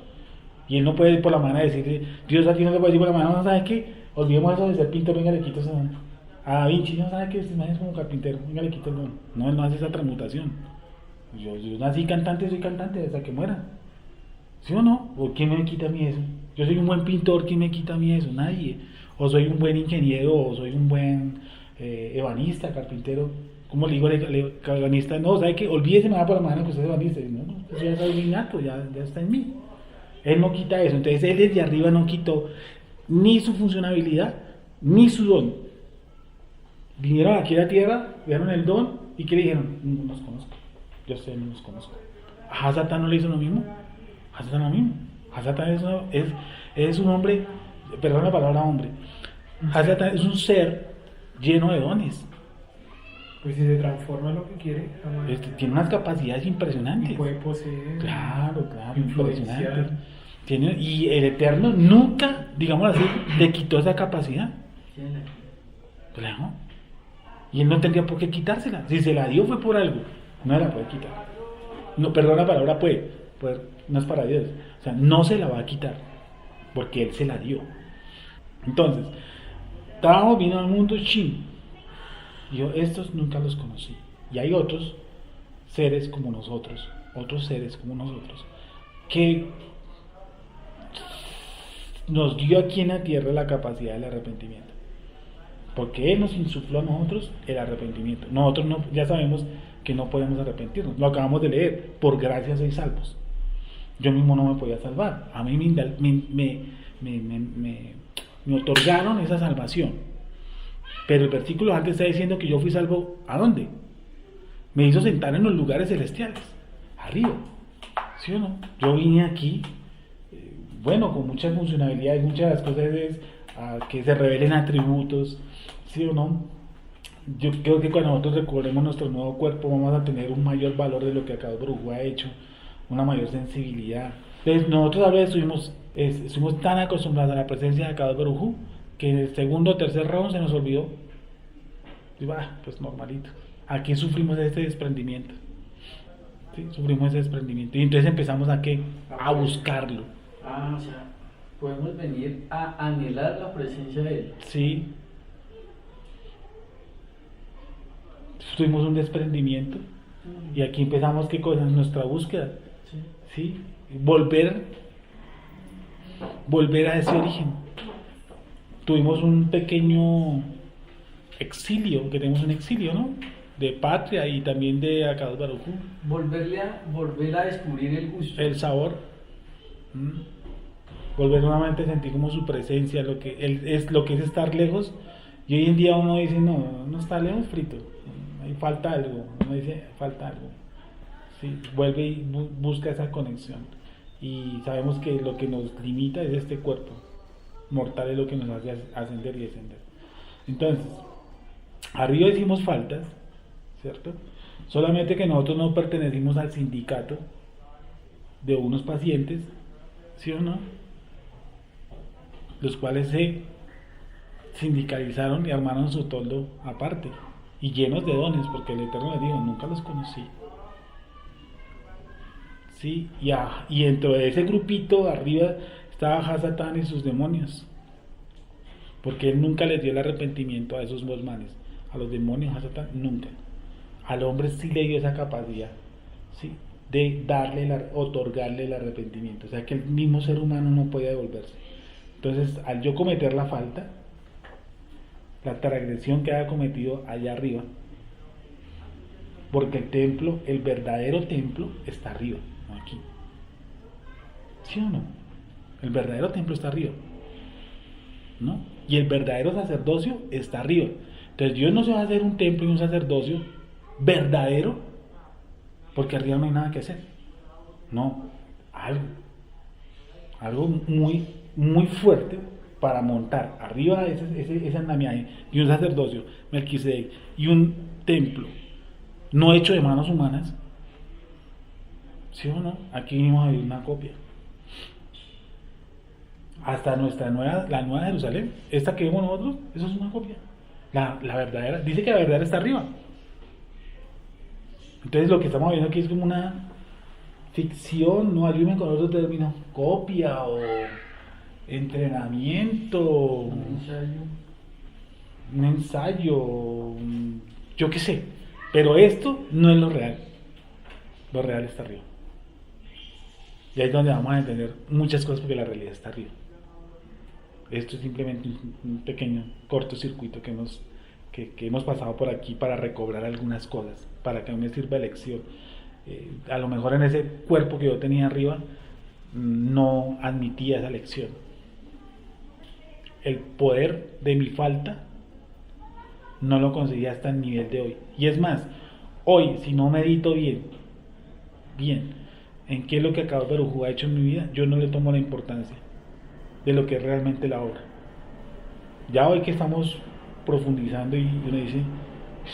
Y él no puede ir por la mañana decirle, Dios a ti no te puede decir por la mañana, no sabes qué, olvidemos eso de ser pintor, venga le quito ese don. A Da Vinci, no sabe que este man es como carpintero, venga le quito el don. No, él no hace esa transmutación. Yo nací cantante, soy cantante hasta que muera. ¿Sí o no? ¿O quién me quita a mí eso? Yo soy un buen pintor, ¿quién me quita a mí eso? Nadie. O soy un buen ingeniero, o soy un buen ebanista, carpintero. ¿Cómo le digo al ebanista? No, ¿sabe qué? Olvídese me va por la mañana que usted es ebanista. No, eso ya es innato, ya está en mí. Él no quita eso. Entonces él desde arriba no quitó ni su funcionabilidad, ni su don. Vinieron aquí a la tierra, vieron el don, ¿y qué le dijeron? No los conozco. Yo sé, no los conozco. ¿A Hasatán no le hizo lo mismo? Hasatán es un hombre, perdón la palabra hombre. Hasatán es un ser lleno de dones. Pues si se transforma en lo que quiere, Tiene unas capacidades y impresionantes. puede poseer. Claro, influenciar. impresionantes. Y el Eterno nunca, digamos así, le quitó esa capacidad. Claro. Y él no tendría por qué quitársela. Si se la dio fue por algo. No la puede quitar. No, perdón la palabra puede, no es para Dios. O sea, no se la va a quitar, porque Él se la dio. Entonces, estábamos vino al mundo chin. Yo estos nunca los conocí. Y hay otros seres como nosotros, que nos dio aquí en la tierra la capacidad del arrepentimiento. Porque Él nos insufló a nosotros el arrepentimiento. Nosotros ya sabemos que no podemos arrepentirnos. Lo acabamos de leer. Por gracia sois salvos. yo mismo no me podía salvar. A mí me otorgaron esa salvación. Pero el versículo antes está diciendo que yo fui salvo, ¿a dónde? Me hizo sentar en los lugares celestiales, arriba. ¿Sí o no? Yo vine aquí, bueno, con muchas funcionalidades, muchas de las cosas es que se revelen atributos, ¿sí o no? Yo creo que cuando nosotros recobremos nuestro nuevo cuerpo vamos a tener un mayor valor de lo que Akadosh Baruj Hu ha hecho, una mayor sensibilidad. Entonces nosotros a veces estuvimos tan acostumbrados a la presencia de Akadosh Baruj Hu que en el segundo o tercer round se nos olvidó. Y pues normalito. Aquí sufrimos ese desprendimiento. ¿Sí? Sufrimos ese desprendimiento. Y entonces empezamos a buscarlo. O sea, podemos venir a anhelar la presencia de Él. Sí. Tuvimos un desprendimiento. Y aquí empezamos, ¿qué cosa? Nuestra búsqueda. ¿Sí? Volver a ese origen. Tuvimos un pequeño exilio, que tenemos un exilio, ¿no? De patria y también de Akadosh Baruj Hu. Volver a descubrir el gusto. El sabor. Volver nuevamente a sentir como su presencia, lo que es estar lejos. Y hoy en día uno dice, no está lejos, frito. Ahí falta algo. Uno dice, falta algo. Sí, vuelve y busca esa conexión. Y sabemos que lo que nos limita es este cuerpo. Mortal es lo que nos hace ascender y descender. Entonces, arriba hicimos faltas, ¿cierto? Solamente que nosotros no pertenecimos al sindicato de unos pacientes, ¿sí o no? Los cuales se sindicalizaron y armaron su toldo aparte y llenos de dones, porque el Eterno les dijo, nunca los conocí. Sí, y dentro de ese grupito arriba estaba Hasatán y sus demonios, porque él nunca les dio el arrepentimiento a esos dos manes, a los demonios, Hasatán, nunca. Al hombre sí le dio esa capacidad, ¿sí? De otorgarle el arrepentimiento, o sea que el mismo ser humano no podía devolverse. Entonces, al yo cometer la falta, la transgresión que haya cometido allá arriba, porque el templo, el verdadero templo, está arriba, no aquí. ¿Sí o no? El verdadero templo está arriba, ¿no? Y el verdadero sacerdocio está arriba. Entonces Dios no se va a hacer un templo y un sacerdocio verdadero porque arriba no hay nada que hacer. No, algo muy, muy fuerte para montar arriba ese andamiaje y un sacerdocio, Melquisedec, y un templo no hecho de manos humanas. ¿Sí o no? Aquí venimos a ver una copia. Hasta la nueva Jerusalén, esta que vemos nosotros, eso es una copia. La verdadera, dice que la verdadera está arriba. Entonces lo que estamos viendo aquí es como una ficción, no ayúdenme con otro término, copia o entrenamiento, un ensayo, yo qué sé, pero esto no es lo real está arriba. Y ahí es donde vamos a entender muchas cosas porque la realidad está arriba. Esto es simplemente un pequeño cortocircuito que hemos pasado por aquí para recobrar algunas cosas, para que me sirva de lección. A lo mejor en ese cuerpo que yo tenía arriba no admitía esa lección. El poder de mi falta no lo conseguí hasta el nivel de hoy. Y es más, hoy si no medito bien en qué es lo que Akadosh Baruj Hu ha hecho en mi vida, yo no le tomo la importancia de lo que es realmente la obra. Ya hoy que estamos profundizando y uno dice,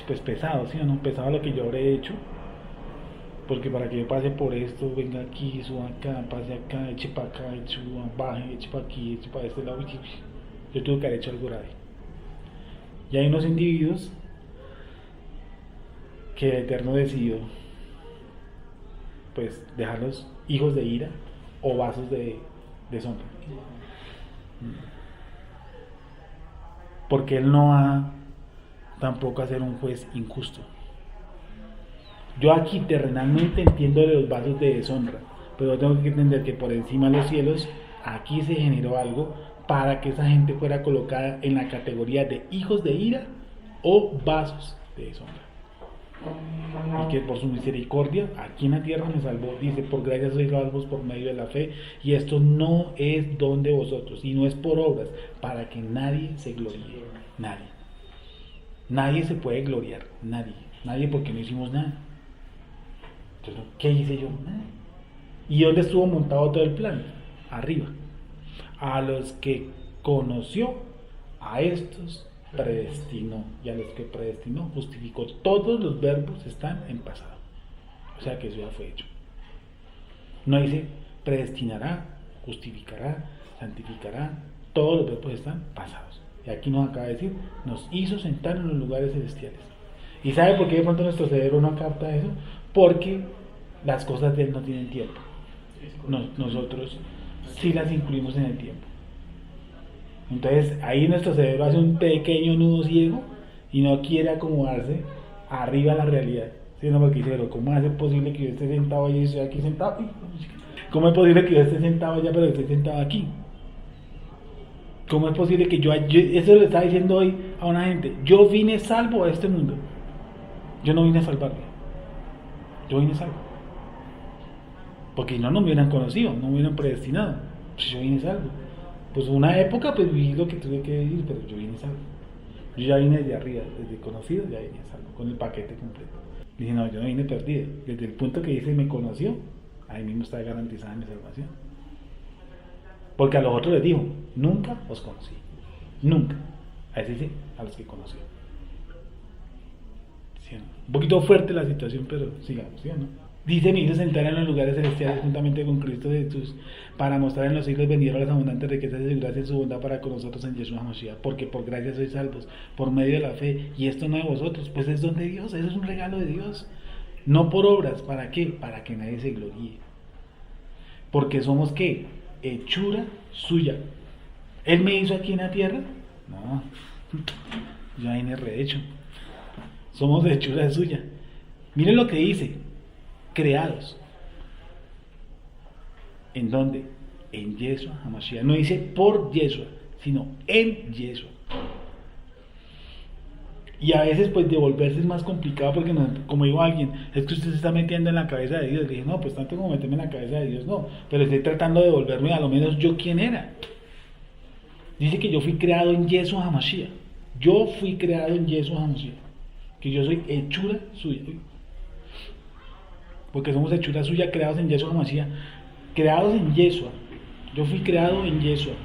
pues pesado, ¿sí o no? Pesado lo que yo habré hecho, porque para que yo pase por esto, venga aquí, suba acá, pase acá, eche para acá, suba, baje, eche para aquí, eche para este lado, yo tuve que haber hecho algo grave. Y hay unos individuos que el Eterno decidió pues dejarlos hijos de ira o vasos de deshonra, porque Él no va tampoco a ser un juez injusto. Yo aquí terrenalmente entiendo de los vasos de deshonra, pero tengo que entender que por encima de los cielos aquí se generó algo para que esa gente fuera colocada en la categoría de hijos de ira o vasos de deshonra. y que por su misericordia aquí en la tierra me salvó. Dice, por gracia sois salvos por medio de la fe, y esto no es don de vosotros, y no es por obras, para que nadie se gloríe. Nadie se puede gloriar, nadie porque no hicimos nada. Entonces, ¿qué hice yo? Nada. ¿Y dónde estuvo montado todo el plan? Arriba. A los que conoció, a estos predestinó, y a los que predestinó justificó. Todos los verbos están en pasado, o sea que eso ya fue hecho. No dice predestinará, justificará, santificará, todos los verbos están pasados. Y aquí nos acaba de decir, nos hizo sentar en los lugares celestiales. ¿Y sabe por qué de pronto nuestro cerebro no capta eso? Porque las cosas de él no tienen tiempo. Nosotros sí las incluimos en el tiempo. Entonces ahí nuestro cerebro hace un pequeño nudo ciego y no quiere acomodarse arriba a la realidad. ¿Sí? No, porque dice, ¿cómo es posible que yo esté sentado allá y estoy aquí sentado? ¿Cómo es posible que yo esté sentado allá pero esté sentado aquí? ¿Cómo es posible que yo eso le estaba diciendo hoy a una gente, yo vine salvo a este mundo? Yo no vine a salvarme, yo vine salvo. Porque no me hubieran conocido, no me hubieran predestinado. Pues yo vine salvo. Pues una época pues viví lo que tuve que vivir, pero yo vine salvo. Yo ya vine desde arriba, desde conocido ya vine salvo, con el paquete completo. Dije, no, yo no vine perdido. Desde el punto que dice me conoció, ahí mismo está garantizada mi salvación. Porque a los otros les dijo, nunca os conocí. Nunca. A ese sí, a los que conoció. ¿Sí o no? Un poquito fuerte la situación, pero sigamos, ¿sí o no? Dice, me hizo sentar en los lugares celestiales juntamente con Cristo Jesús, para mostrar en los siglos venideros las abundantes riquezas de su gracia y su bondad para con nosotros en Yeshua HaMashiach, porque por gracia sois salvos, por medio de la fe, y esto no de vosotros, pues es don de Dios, eso es un regalo de Dios, no por obras. ¿Para qué? Para que nadie se gloríe, porque somos, ¿qué? Hechura suya. ¿Él me hizo aquí en la tierra? No, yo vine rehecho. Somos de hechura suya. Miren lo que dice, creados. ¿En dónde? En Yeshua HaMashiach. No dice por Yeshua, sino en Yeshua. Y a veces pues devolverse es más complicado porque, como dijo alguien, es que usted se está metiendo en la cabeza de Dios. Le dije, no, pues tanto como meterme en la cabeza de Dios, no. Pero estoy tratando de devolverme a lo menos yo quién era. Dice que yo fui creado en Yeshua HaMashiach. Yo fui creado en Yeshua HaMashiach. Que yo soy hechura suya. Porque somos hechura suya, creados en Yeshua HaMashiach. Creados en Yeshua. Yo fui creado en Yeshua.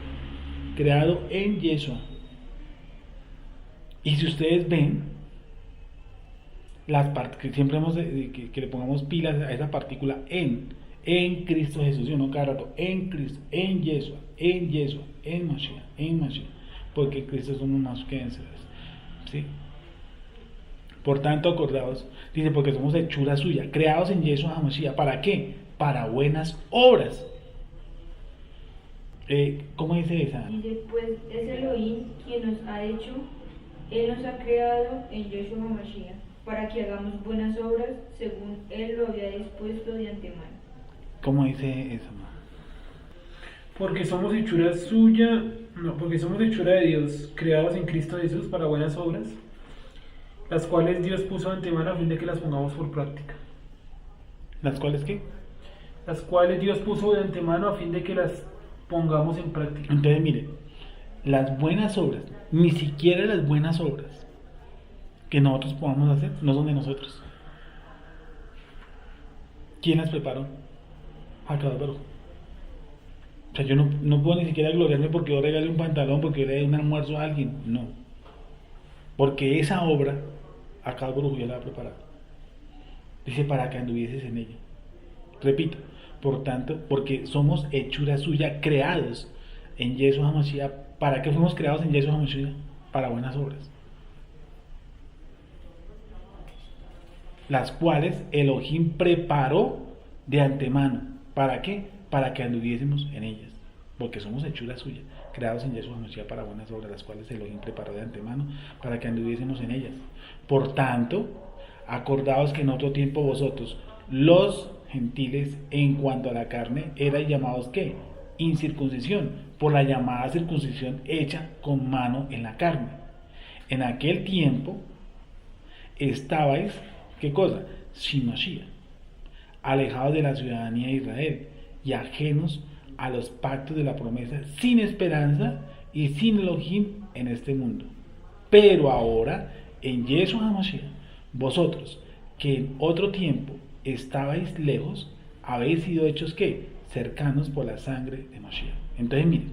Creado en Yeshua. Y si ustedes ven, las partes que siempre hemos que le pongamos pilas a esa partícula en Cristo Jesús, yo no cada rato, en Cristo, en Yeshua, en Mashiach, porque en Cristo somos más que vencedores, ¿sí? Por tanto, acordaos, dice, porque somos hechura suya, creados en Yeshua HaMashiach, ¿para qué? Para buenas obras. ¿Cómo dice esa? Dice, pues es Elohim quien nos ha hecho. Él nos ha creado en Yeshua HaMashiach para que hagamos buenas obras según Él lo había dispuesto de antemano. ¿Cómo dice eso? Porque somos hechura suya, porque somos hechura de Dios, creados en Cristo Jesús para buenas obras, las cuales Dios puso de antemano a fin de que las pongamos por práctica. ¿Las cuales qué? Las cuales Dios puso de antemano a fin de que las pongamos en práctica. Entonces mire, las buenas obras, ni siquiera las buenas obras que nosotros podamos hacer, no son de nosotros. ¿Quién las preparó? Akadosh. O sea, yo no puedo ni siquiera gloriarme porque yo regalé un pantalón, porque yo le di un almuerzo a alguien. No. Porque esa obra, Akadosh ya la ha preparado. Dice, para que anduvieses en ella. Repito, por tanto, porque somos hechura suya, creados en Yeshua HaMashiach. ¿Para qué fuimos creados en Yeshua HaMashiach? Para buenas obras. Las cuales Elohim preparó de antemano. ¿Para qué? Para que anduviésemos en ellas. Porque somos hechura suya, creados en Yeshua HaMashiach para buenas obras, las cuales Elohim preparó de antemano para que anduviésemos en ellas. Por tanto, acordaos que en otro tiempo vosotros, los gentiles, en cuanto a la carne, erais llamados ¿qué? Incircuncisión, por la llamada circuncisión hecha con mano en la carne. En aquel tiempo estabais ¿Qué cosa? Sin Mashiach, alejados de la ciudadanía de Israel y ajenos a los pactos de la promesa, sin esperanza y sin Elohim en este mundo. Pero ahora, en Yeshua HaMashiach, vosotros, que en otro tiempo estabais lejos, habéis sido hechos, ¿qué? Cercanos por la sangre de Mashiach. Entonces, miren,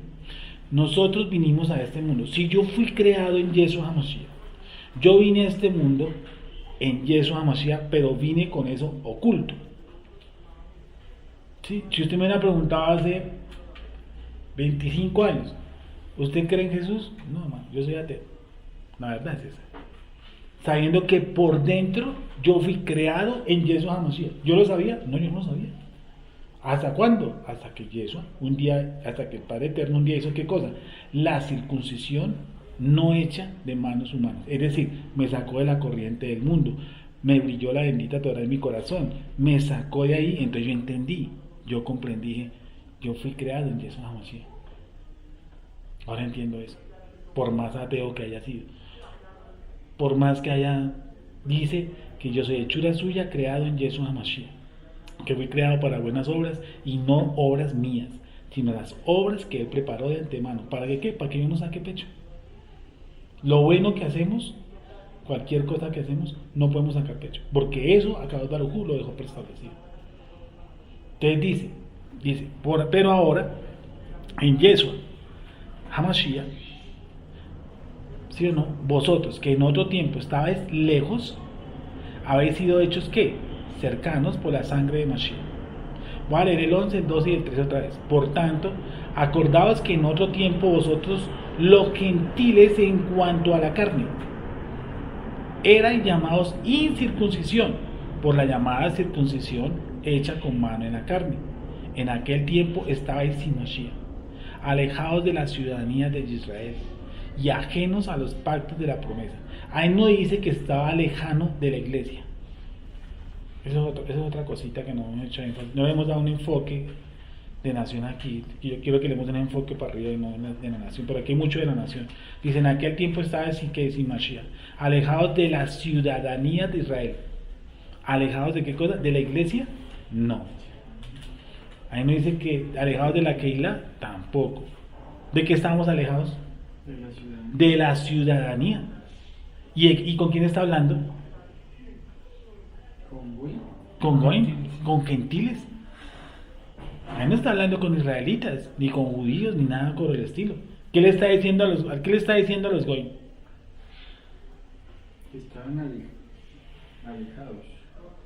nosotros vinimos a este mundo. Si yo fui creado en Yeshua HaMashiach, yo vine a este mundo en Yeshua HaMashiach, pero vine con eso oculto. ¿Sí? Si usted me hubiera preguntado hace 25 años, ¿usted cree en Jesús? No, hermano, yo soy ateo. La verdad es esa. Sabiendo que por dentro yo fui creado en Yeshua HaMashiach. ¿Yo lo sabía? No, yo no lo sabía. ¿Hasta cuándo? Hasta que Yeshua, un día, hasta que el Padre Eterno un día hizo ¿qué cosa? La circuncisión no hecha de manos humanas. Es decir, me sacó de la corriente del mundo, me brilló la bendita Torah en mi corazón, me sacó de ahí, entonces yo entendí, yo comprendí, dije, yo fui creado en Yeshua HaMashiach. Ahora entiendo eso, por más ateo que haya sido, por más que haya, dice que yo soy hechura suya, creado en Yeshua HaMashiach, que fui creado para buenas obras y no obras mías, sino las obras que Él preparó de antemano. ¿Para qué? Para que yo no saque pecho. Lo bueno que hacemos, cualquier cosa que hacemos, no podemos sacar pecho, porque eso Akadosh Baruj Hu lo dejó preestablecido. Entonces dice, pero ahora, en Yeshua HaMashiach, ¿sí o no? Vosotros, que en otro tiempo estabais lejos, habéis sido hechos, ¿qué? Cercanos por la sangre de Mashiach. Voy a leer el 11, el 12 y el 13 otra vez. Por tanto, acordaos que en otro tiempo vosotros, los gentiles en cuanto a la carne, erais llamados incircuncisión por la llamada circuncisión hecha con mano en la carne. En aquel tiempo estabais sin Mashiach, alejados de la ciudadanía de Israel y ajenos a los pactos de la promesa. Ahí no dice que estaba lejano de la iglesia. Esa es otra cosita que no hemos hecho énfasis. No le hemos dado un enfoque de nación aquí. Yo quiero que le demos un enfoque para arriba y no de la nación, pero aquí hay mucho de la nación. Dice, en aquel tiempo estaba sin Mashiach, alejados de la ciudadanía de Israel. ¿Alejados de qué cosa? ¿De la iglesia? No. Ahí no dice que alejados de la Keilah, tampoco. ¿De qué estábamos alejados? De la ciudadanía. ¿Y con quién está hablando? Con Goim, con gentiles. Ahí no está hablando con israelitas, ni con judíos, ni nada por el estilo. ¿Qué le está diciendo a los Goim? Que estaban alejados.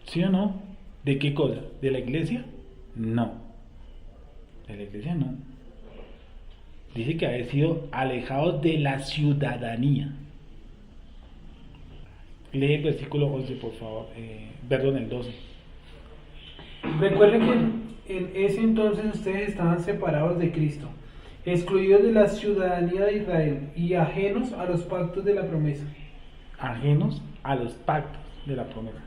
¿Sí o no? ¿De qué cosa? ¿De la iglesia? No. De la iglesia no. Dice que había sido alejados de la ciudadanía. Lee el versículo 11, por favor. Perdón, el 12. Recuerden que en ese entonces ustedes estaban separados de Cristo, excluidos de la ciudadanía de Israel y ajenos a los pactos de la promesa. Ajenos a los pactos de la promesa.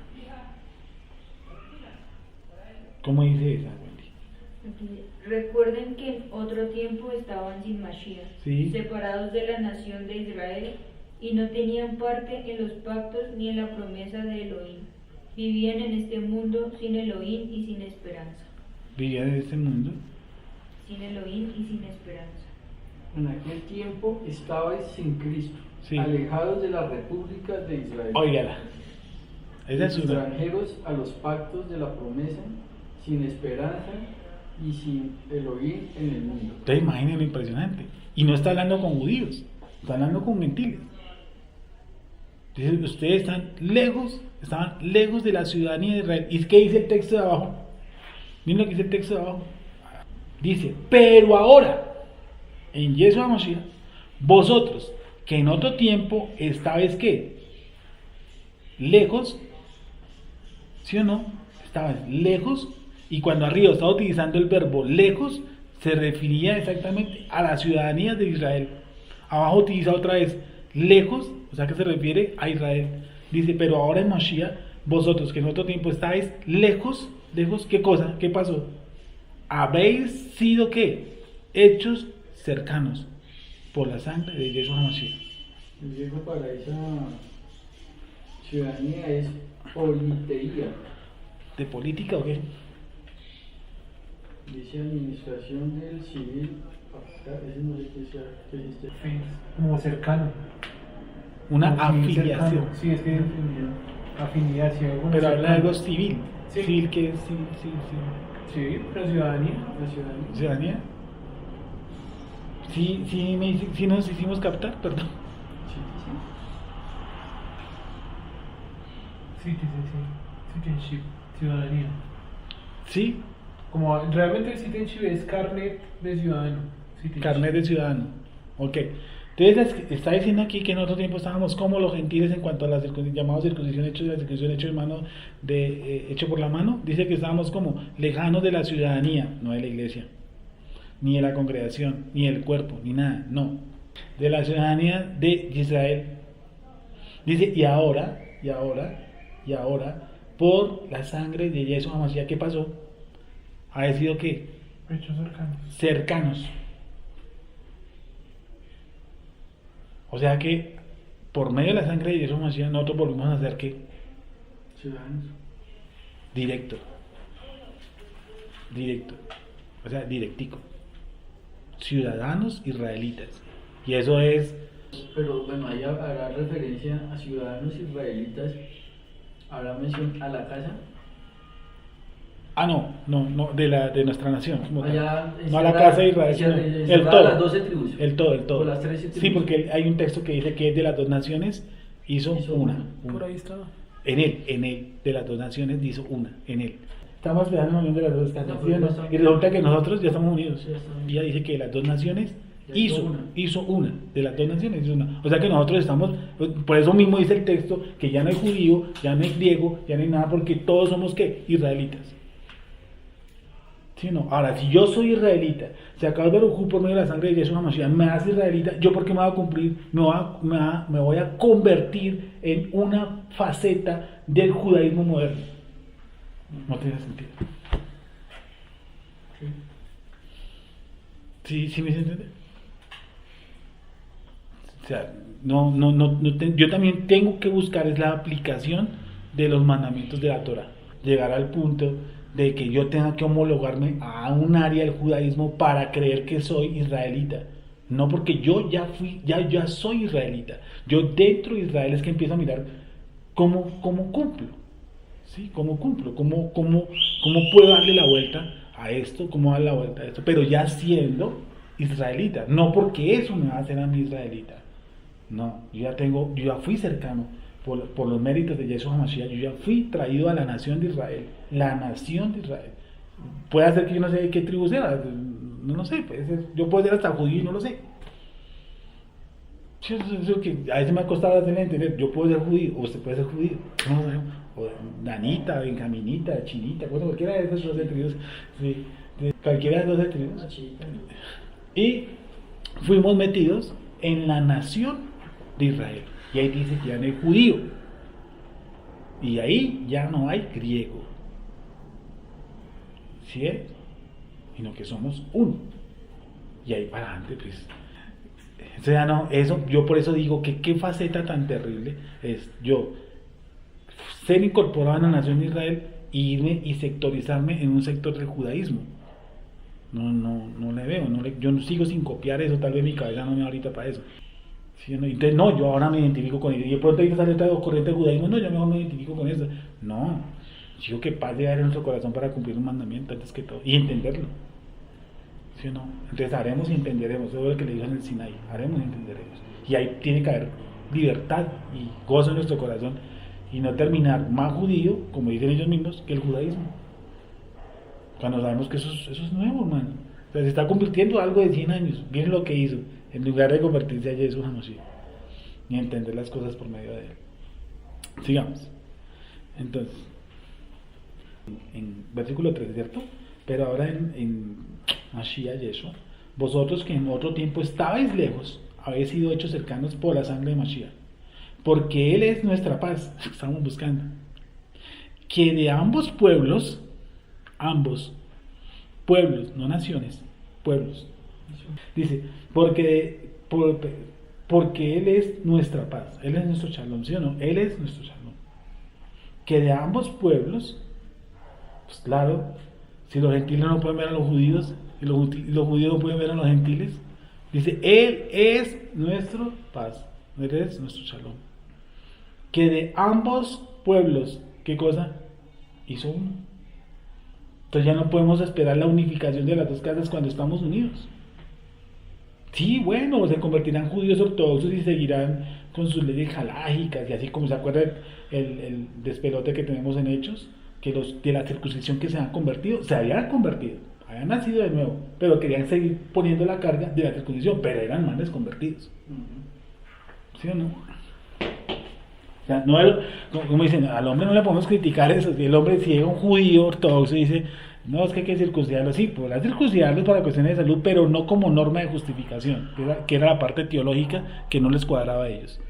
¿Cómo dice esa, Wendy? Recuerden que en otro tiempo estaban sin Mashiach, Sí. separados de la nación de Israel y no tenían parte en los pactos ni en la promesa de Elohim. Vivían en este mundo sin Elohim y sin esperanza. Vivían en este mundo. Sin Elohim y sin esperanza. En aquel tiempo estabais sin Cristo, Sí. alejados de la República de Israel, Óigala. Esa es una. extranjeros a los pactos de la promesa, sin esperanza y sin Elohim en el mundo. Entonces imaginen lo impresionante. Y no está hablando con judíos, está hablando con gentiles. Entonces ustedes estaban lejos de la ciudadanía de Israel. ¿Y qué dice el texto de abajo? Miren lo que dice el texto de abajo. Dice, pero ahora, en Yeshua HaMashiach, vosotros, que en otro tiempo estabais ¿qué? Lejos, ¿sí o no? Estabais lejos, y cuando arriba está utilizando el verbo lejos, se refería exactamente a la ciudadanía de Israel. Abajo utiliza otra vez lejos, o sea que se refiere a Israel. Dice, pero ahora en Mashiach, vosotros que en otro tiempo estáis lejos, ¿qué cosa? ¿Qué pasó? Habéis sido ¿qué? Hechos cercanos por la sangre de Yeshua HaMashiach. Yo llego para esa Ciudadanía es politeía. ¿De política o qué? Dice administración del civil. Ese no sé qué sea. ¿Qué dice? Como cercano. Una Como civil afiliación. cercano. Sí, es que afinidad, sí, algo Pero habla de cercano. algo civil. Sí. Civil que es civil, Sí, pero ciudadanía. La ciudadanía. ciudadanía. Sí nos hicimos captar, perdón. Sí, Citizenship, ciudadanía. Sí, Como realmente el citizenship es carnet de ciudadano. Citizenship. carnet de ciudadano. Ok. Entonces está diciendo aquí que en otro tiempo estábamos como los gentiles en cuanto a la llamada circuncisión hecho de la circuncisión hecho de mano hecho por la mano. Dice que estábamos como lejanos de la ciudadanía, no de la iglesia, ni de la congregación, ni del cuerpo, ni nada, no. De la ciudadanía de Israel. Dice, y ahora, por la sangre de Yeshua HaMashiach, ¿qué pasó? Ha sido que Hechos cercanos. cercanos. O sea que por medio de la sangre de Yeshua HaMashiach nosotros volvimos a ser ¿qué? Ciudadanos. Directo. O sea, directico. Ciudadanos israelitas. Y eso es Pero bueno, ahí habrá referencia a ciudadanos israelitas. Habrá mención a la casa. no, de nuestra nación. Como tal. Allá No a la casa de Israel, sino el todo. Las 12 tribus. El todo. Por las 13 tribus. Sí, porque hay un texto que dice que es de las dos naciones, hizo una. Por ahí está. En él, de las dos naciones hizo una, en él. Estamos esperando la unión de las dos naciones. Y resulta que nosotros ya estamos unidos. Ya estamos. Y ella dice que de las dos naciones Ya hizo una. De las dos naciones hizo una. O sea que nosotros estamos, por eso mismo dice el texto, que ya no hay judío, ya no hay griego, ya no hay nada, porque todos somos ¿qué? Israelitas. ¿Sí o no? Ahora, si yo soy israelita, si acabo de ver por medio de la sangre de Yeshua HaMashiach me hace israelita, ¿yo por qué me voy a cumplir? Me voy a convertir en una faceta del judaísmo moderno. No tiene sentido. ¿Sí me entiende? O sea, yo también tengo que buscar es la aplicación de los mandamientos de la Torah. Llegar al punto de que yo tenga que homologarme a un área del judaísmo para creer que soy israelita. No porque yo ya soy israelita. Yo dentro de Israel es que empiezo a mirar cómo cumplo. ¿Sí? ¿Cómo cumplo? ¿Cómo puedo darle la vuelta a esto? ¿Cómo darle la vuelta a esto? Pero ya siendo israelita. No porque eso me va a hacer a mí israelita. No, yo ya fui cercano por los méritos de Yeshua HaMashiach, yo ya fui traído a la nación de Israel. La nación de Israel. Puede ser que yo no sé de qué tribu sea, no lo sé, puede ser, yo puedo ser hasta judío y no lo sé. Eso que a veces me ha costado hacerle entender, yo puedo ser judío, o usted puede ser judío, no, o danita, benjaminita, chinita, bueno, cualquiera de esas 12 tribus, sí, cualquiera de esas 12 tribus. Y fuimos metidos en la nación de Israel. Y ahí dice que ya no hay judío. Y ahí ya no hay griego. ¿Sí es? Sino que somos uno. Y ahí para adelante, pues. O sea, no, eso, yo por eso digo que qué faceta tan terrible es yo ser incorporado a la nación de Israel e irme y sectorizarme en un sector del judaísmo. No le veo, yo no sigo sin copiar eso, tal vez mi cabeza no me da ahorita para eso. ¿Sí? Entonces, no, yo ahora me identifico con eso. Y de pronto ahí sale otra corriente de judaísmo, no, yo mejor me identifico con eso. No, digo que paz debe haber en nuestro corazón para cumplir un mandamiento antes que todo y entenderlo. ¿Sí o no? Entonces haremos y entenderemos, eso es lo que le digo en el Sinaí, haremos y entenderemos. Y ahí tiene que haber libertad y gozo en nuestro corazón y no terminar más judío, como dicen ellos mismos, que el judaísmo. Cuando sabemos que eso es nuevo, hermano. O sea, se está convirtiendo algo de 100 años. Miren lo que hizo, en lugar de convertirse a Yeshua HaMashiach y entender las cosas por medio de él. Sigamos. Entonces, en versículo 3, ¿cierto? Pero ahora en Mashiach Yeshua, vosotros que en otro tiempo estabais lejos, habéis sido hechos cercanos por la sangre de Mashiach, porque Él es nuestra paz, estamos buscando, que de ambos pueblos, no naciones, pueblos, dice, porque Él es nuestra paz, Él es nuestro shalom, ¿sí o no? Él es nuestro shalom. que de ambos pueblos, pues claro, si los gentiles no pueden ver a los judíos y los judíos no pueden ver a los gentiles, dice, Él es nuestro paz, Él es nuestro shalom. Que de ambos pueblos, ¿qué cosa? Hizo uno. Entonces ya no podemos esperar la unificación de las dos casas cuando estamos unidos. Sí, bueno, se convertirán judíos ortodoxos y seguirán con sus leyes halágicas, y así como se acuerda el despelote que tenemos en Hechos, que los de la circuncisión que se habían convertido, habían nacido de nuevo, pero querían seguir poniendo la carga de la circuncisión, pero eran manes convertidos. ¿Sí o no? O sea, no era, como dicen, al hombre no le podemos criticar eso. Si el hombre, si es un judío ortodoxo, dice, no, es que hay que circuncidarlo, sí, podrá circuncidarlos para cuestiones de salud, pero no como norma de justificación, que era la parte teológica que no les cuadraba a ellos.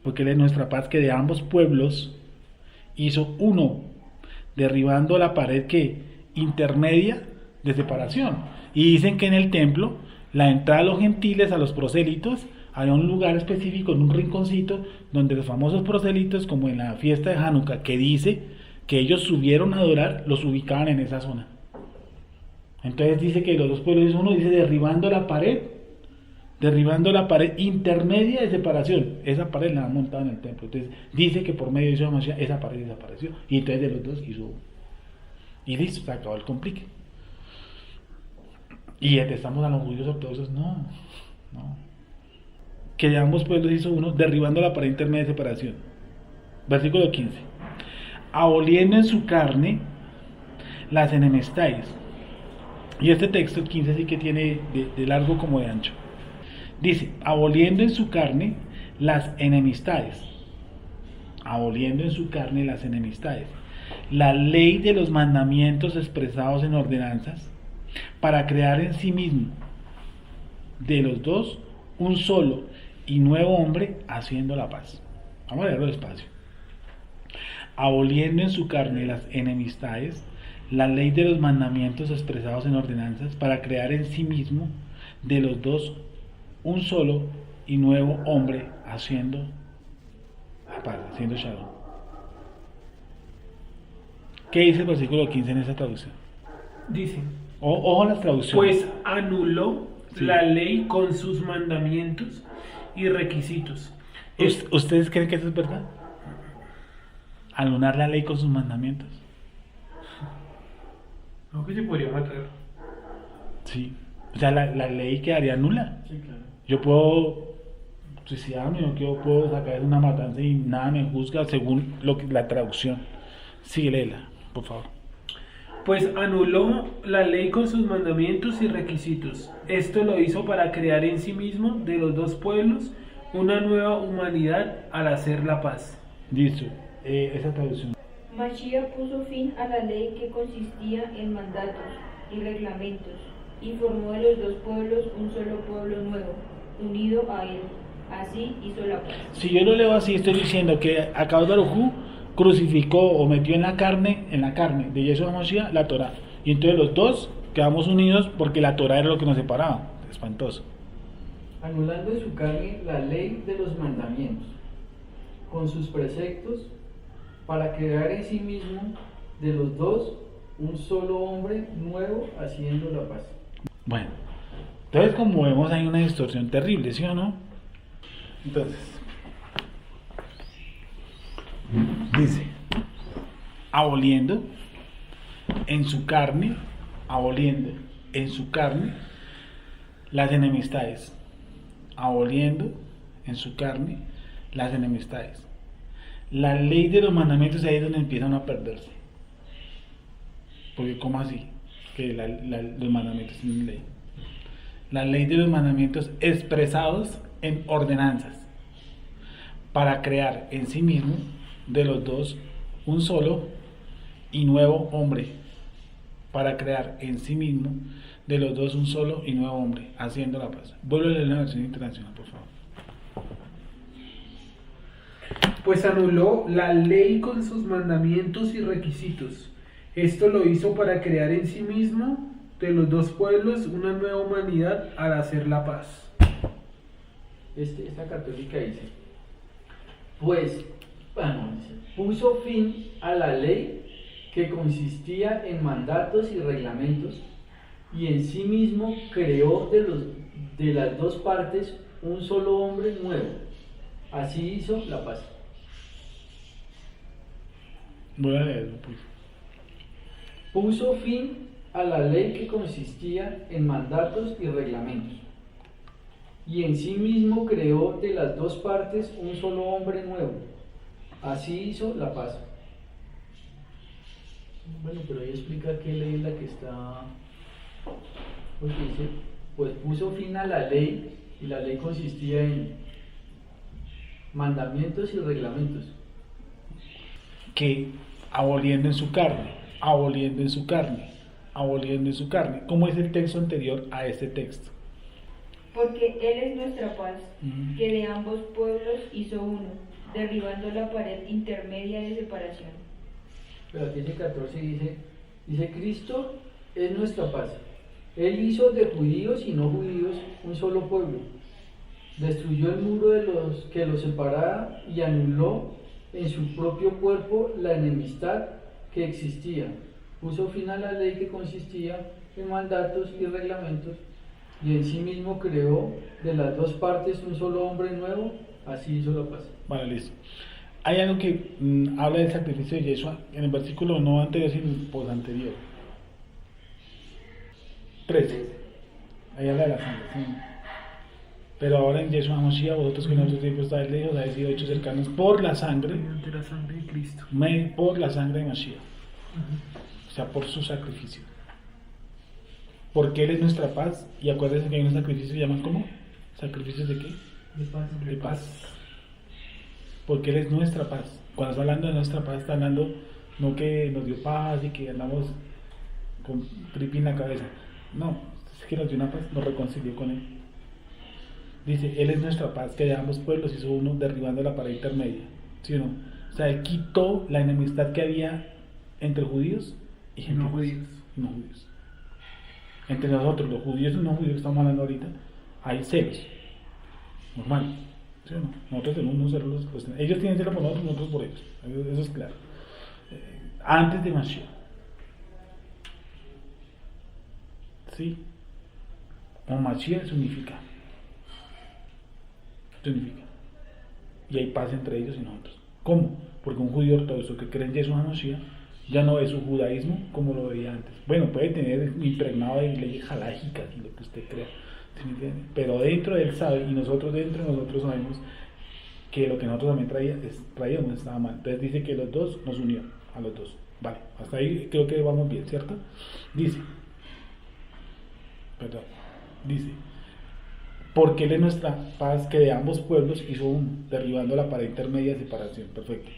Porque Él es nuestra paz, que de ambos pueblos hizo uno, derribando la pared que intermedia de separación. Y dicen que en el templo, la entrada a los gentiles, a los prosélitos, había un lugar específico, en un rinconcito, donde los famosos prosélitos, como en la fiesta de Hanukkah, que dice que ellos subieron a adorar, los ubicaban en esa zona. Entonces dice que los dos pueblos, uno dice derribando la pared intermedia de separación. Esa pared la han montado en el templo. Entonces dice que por medio de Yeshua Mashiach esa pared desapareció. Y entonces de los dos hizo uno. Y listo, se acabó el complique. Y detestamos a los judíos ortodoxos. No. Que de ambos pueblos hizo uno, derribando la pared intermedia de separación. Versículo 15. Aboliendo en su carne las enemistades. Y este texto, el 15, sí que tiene de largo como de ancho. Dice, aboliendo en su carne las enemistades. Aboliendo en su carne las enemistades. La ley de los mandamientos expresados en ordenanzas, para crear en sí mismo de los dos un solo y nuevo hombre, haciendo la paz. Vamos a leerlo despacio. Aboliendo en su carne las enemistades, la ley de los mandamientos expresados en ordenanzas, para crear en sí mismo de los dos un solo y nuevo hombre, haciendo la paz, haciendo shalom. ¿Qué dice el versículo 15 en esa traducción? Dice, Ojo las traducciones. pues anuló Sí. la ley con sus mandamientos y requisitos. ¿Ustedes creen que eso es verdad? Anular la ley con sus mandamientos. No, que se podría matar. Sí. O sea, la ley quedaría nula. Sí, claro. Yo puedo suicidarme, yo puedo sacar una matanza y nada me juzga según la traducción. Sí, léela, por favor. Pues anuló la ley con sus mandamientos y requisitos. Esto lo hizo para crear en sí mismo de los dos pueblos una nueva humanidad al hacer la paz. Listo, esa traducción. Mashiach puso fin a la ley que consistía en mandatos y reglamentos y formó de los dos pueblos un solo pueblo nuevo, unido a él. Así hizo la paz. Si yo lo leo así, estoy diciendo que Akadosh Baruj Hu crucificó o metió en la carne de Yeshua Mashiach la Torah. Y entonces los dos quedamos unidos porque la Torah era lo que nos separaba. Espantoso. Anulando en su carne la ley de los mandamientos, con sus preceptos, para crear en sí mismo de los dos un solo hombre nuevo, haciendo la paz. Bueno, entonces como vemos hay una distorsión terrible, ¿sí o no? Entonces, dice, aboliendo en su carne las enemistades. Aboliendo en su carne las enemistades. La ley de los mandamientos, ahí es donde empiezan a perderse. Porque ¿cómo así? Que los mandamientos tienen ley. La ley de los mandamientos expresados en ordenanzas, para crear en sí mismo de los dos un solo y nuevo hombre. Para crear en sí mismo de los dos un solo y nuevo hombre, haciendo la paz. Vuelve a leer la versión internacional, por favor. Pues anuló la ley con sus mandamientos y requisitos. Esto lo hizo para crear en sí mismo de los dos pueblos una nueva humanidad al hacer la paz. Esta católica dice, pues bueno, puso fin a la ley que consistía en mandatos y reglamentos, y en sí mismo creó de las dos partes un solo hombre nuevo. Así hizo la paz. Voy a leerlo, pues. Puso fin a la ley que consistía en mandatos y reglamentos, y en sí mismo creó de las dos partes un solo hombre nuevo. Así hizo la paz. Bueno, pero ahí explica qué ley es la que está. Porque dice, pues puso fin a la ley, y la ley consistía en mandamientos y reglamentos. Que aboliendo en su carne, aboliendo en su carne, aboliendo en su carne. ¿Cómo es el texto anterior a este texto? Porque Él es nuestra paz, Mm. que de ambos pueblos hizo uno, derribando la pared intermedia de separación. Pero aquí en el 14 dice, Cristo es nuestra paz. Él hizo de judíos y no judíos un solo pueblo. Destruyó el muro de los que los separaba y anuló en su propio cuerpo la enemistad que existía. Puso fin a la ley que consistía en mandatos y reglamentos, y en sí mismo creó de las dos partes un solo hombre nuevo. Así hizo la paz. Vale, listo. Hay algo que habla del sacrificio de Yeshua en el versículo no anterior, sino el anterior. 13. Ahí habla de la sangre, sí. Pero ahora en Yeshua Mashiach, vosotros que en otro tiempo estáis lejos, habéis sido hechos cercanos por la sangre, Mediante la sangre de Cristo. por la sangre de Mashiach. O sea, por su sacrificio. Porque Él es nuestra paz. Y acuérdense que hay unos sacrificios que llaman ¿cómo? ¿Sacrificios de qué? De paz. De paz. Porque Él es nuestra paz. Cuando está hablando de nuestra paz, está hablando no que nos dio paz y que andamos con tripi en la cabeza. No, es que nos dio una paz, nos reconcilió con Él. Dice, Él es nuestra paz, que de ambos pueblos hizo uno, derribando la pared intermedia. ¿Sí o no? O sea, Él quitó la enemistad que había entre judíos y Y no gentiles. judíos. Y no judíos. Entre nosotros, los judíos y no judíos que estamos hablando ahorita, hay celos. Normal. ¿Sí o no? Nosotros tenemos unos celos. Pues, ellos tienen celos por nosotros, nosotros por ellos. Eso es claro. Antes de Mashiach. ¿Sí? O Mashiach significa. Y hay paz entre ellos y nosotros. ¿Cómo? Porque un judío ortodoxo que cree en Yeshua Mashiach ya no ve su judaísmo como lo veía antes. Bueno, puede tener impregnado de leyes halágicas y lo que usted crea, ¿sí me entiende? Pero dentro de él sabe, y nosotros dentro de nosotros sabemos que lo que nosotros también traíamos estaba mal. Entonces dice que los dos nos unió, a los dos. Vale, hasta ahí creo que vamos bien, ¿cierto? Dice, porque Él es nuestra paz, que de ambos pueblos hizo uno, derribando la pared intermedia de separación. Perfecto.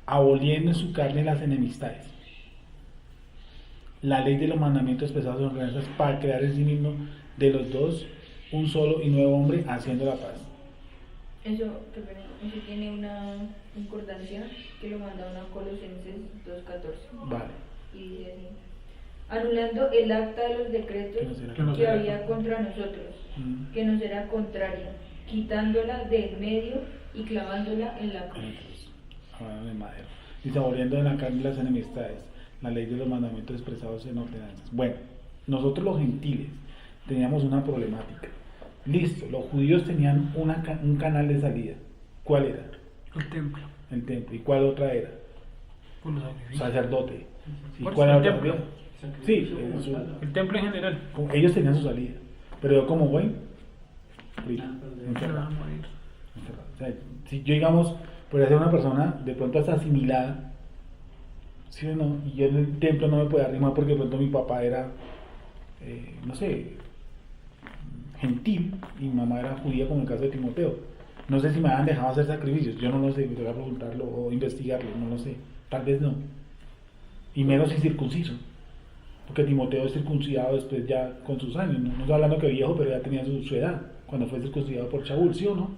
Aboliendo en su carne las enemistades. La ley de los mandamientos pesados en ordenanzas para crear en sí mismo de los dos un solo y nuevo hombre, haciendo la paz. Eso tiene una concordancia que lo manda a Colosenses 2:14. Vale. Y dice así: anulando el acta de los decretos Que no será que había contra nosotros, que nos era contraria, quitándola del medio y clavándola en la cruz. De madera. Dice, aboliendo en la carne las enemistades, la ley de los mandamientos expresados en ordenanzas. Bueno, nosotros los gentiles teníamos una problemática. Listo, los judíos tenían un canal de salida. ¿Cuál era? El templo. El templo. ¿Y cuál otra era? Por los sacrificios. Sacerdote. ¿Y Por cuál eso, era el otra? templo. Sí, El templo en general. ellos tenían su salida. Pero yo como voy, frío, Se encerrado. van a morir. O sea, si yo, digamos, podría ser una persona de pronto hasta asimilada, ¿sí o no? Y yo en el templo no me podía arrimar porque de pronto mi papá era, no sé, gentil y mi mamá era judía, como en el caso de Timoteo. No sé si me habían dejado hacer sacrificios, yo no lo sé, me voy a preguntarlo o investigarlo, no lo sé, tal vez no. Y menos si circunciso, porque Timoteo es circuncidado después ya con sus años, no estoy hablando que viejo, pero ya tenía su edad, cuando fue circuncidado por Shaul, ¿sí o no?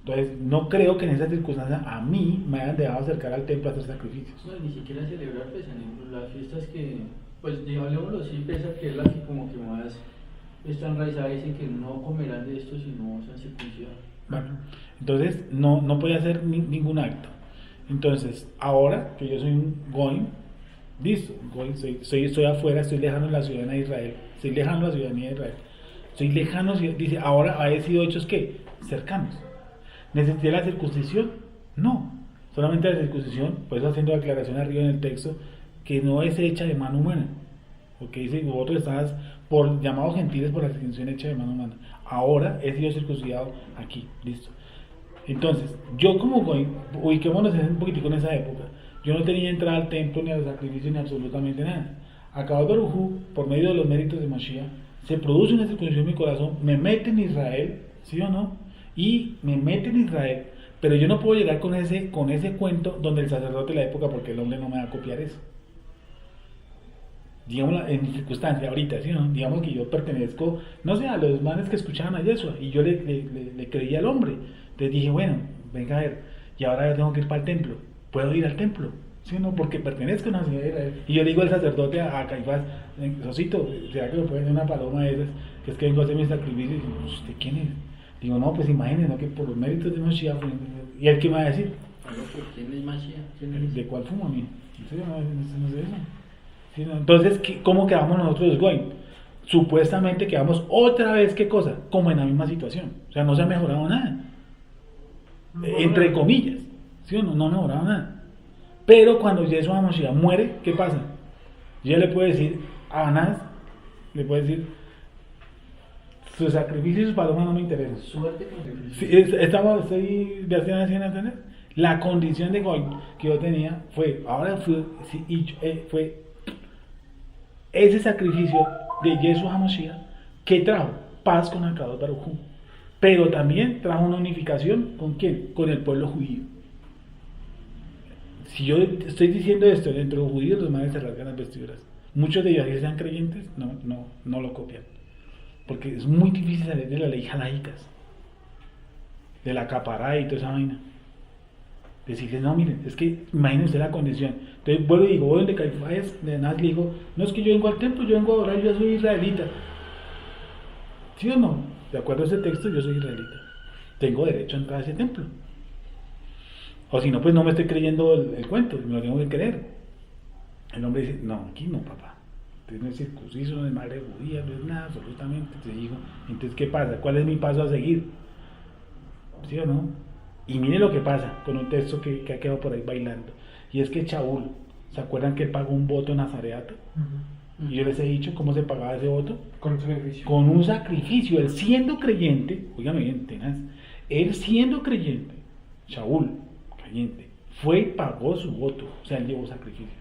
Entonces, no creo que en esa circunstancia a mí me hayan dejado acercar al templo a hacer sacrificios. No, ni siquiera celebrar, pues, en las fiestas que, pues, hablemoslo así, pesa que es la que como que más está enraizada, dicen que no comerán de esto si no se han circuncidado. Bueno, entonces no podía hacer ningún acto. Entonces, ahora que yo soy un goim, listo, goim, estoy afuera, estoy lejano de la ciudadanía de Israel, estoy lejano de la ciudadanía de Israel, estoy lejano, dice, ahora ha sido hechos ¿qué? Cercanos. ¿Necesité la circuncisión? No, solamente la circuncisión, pues haciendo aclaración arriba en el texto, que no es hecha de mano humana, porque dice, vosotros estabas por llamados gentiles por la circuncisión hecha de mano humana, ahora he sido circuncidado aquí, listo. Entonces, yo como goy, ubiquémonos un poquitico en esa época, yo no tenía entrada al templo, ni a los sacrificios, ni absolutamente nada. Acabado Baruj Hu, por medio de los méritos de Mashiach, se produce una circuncisión en mi corazón, me mete en Israel, ¿sí o no? Y me mete en Israel, pero yo no puedo llegar con ese cuento donde el sacerdote de la época, porque el hombre no me va a copiar eso. Digamos en mi circunstancia ahorita, ¿sí, no? Digamos que yo pertenezco, no sé, a los manes que escuchaban a Yeshua, y yo le creía al hombre. Entonces dije, bueno, venga a ver, y ahora yo tengo que ir para el templo, ¿puedo ir al templo? ¿Sí o no? Porque pertenezco a una ciudad de Israel. Y yo le digo al sacerdote, a Caifás, Sosito, ¿será que me pueden dar una paloma de esas? Que es que vengo a hacer mi sacrificio. Y digo, ¿usted quién es? Digo, no, pues imagínense, ¿no? Que por los méritos de Mashiach, ¿y él qué me va a decir? ¿Quién es Mashiach? ¿De cuál fumo a mí? ¿En serio? No sé eso. ¿Sí, no? Entonces, ¿cómo quedamos nosotros, Goy? Supuestamente quedamos otra vez, ¿qué cosa? Como en la misma situación. O sea, no se ha mejorado nada. Entre comillas. ¿Sí o no? No ha mejorado nada. Pero cuando Yeshua HaMashiach muere, ¿qué pasa? Ya le puede decir a Anás, le puede decir, sus sacrificios y sus palomas no me interesan. Suerte con Sí, estoy de haciendo entender. La condición de Goy que yo tenía fue, ahora fue ese sacrificio de Yeshua HaMashiach que trajo paz con Akadosh Baruj Hu, pero también trajo una unificación ¿con quién? Con el pueblo judío. Si yo estoy diciendo esto dentro de los judíos, los manes se rasgan las vestiduras. Muchos de ellos, si sean creyentes, no lo copian, porque es muy difícil salir de la ley jalaicas, de la capará y toda esa vaina. Decirles, no, miren, es que imagínense la condición. Entonces vuelvo y digo, voy donde Caifás, de nada, le digo, no es que yo vengo al templo, yo vengo a orar, yo soy israelita. ¿Sí o no? De acuerdo a ese texto, yo soy israelita. Tengo derecho a entrar a ese templo. O si no, pues no me estoy creyendo el cuento, me lo tengo que creer. El hombre dice, no, aquí no, papá. Usted no es circunciso, no es madre judía, no es nada, absolutamente. Te digo, entonces, ¿qué pasa? ¿Cuál es mi paso a seguir? ¿Sí o no? Y mire lo que pasa con un texto que ha quedado por ahí bailando. Y es que Shaul, ¿se acuerdan que él pagó un voto nazareato? Y yo les he dicho cómo se pagaba ese voto. Con un sacrificio. Con un sacrificio. Él siendo creyente, óigame bien, tenaz, él siendo creyente, Shaul, creyente, fue y pagó su voto. O sea, él llevó sacrificio.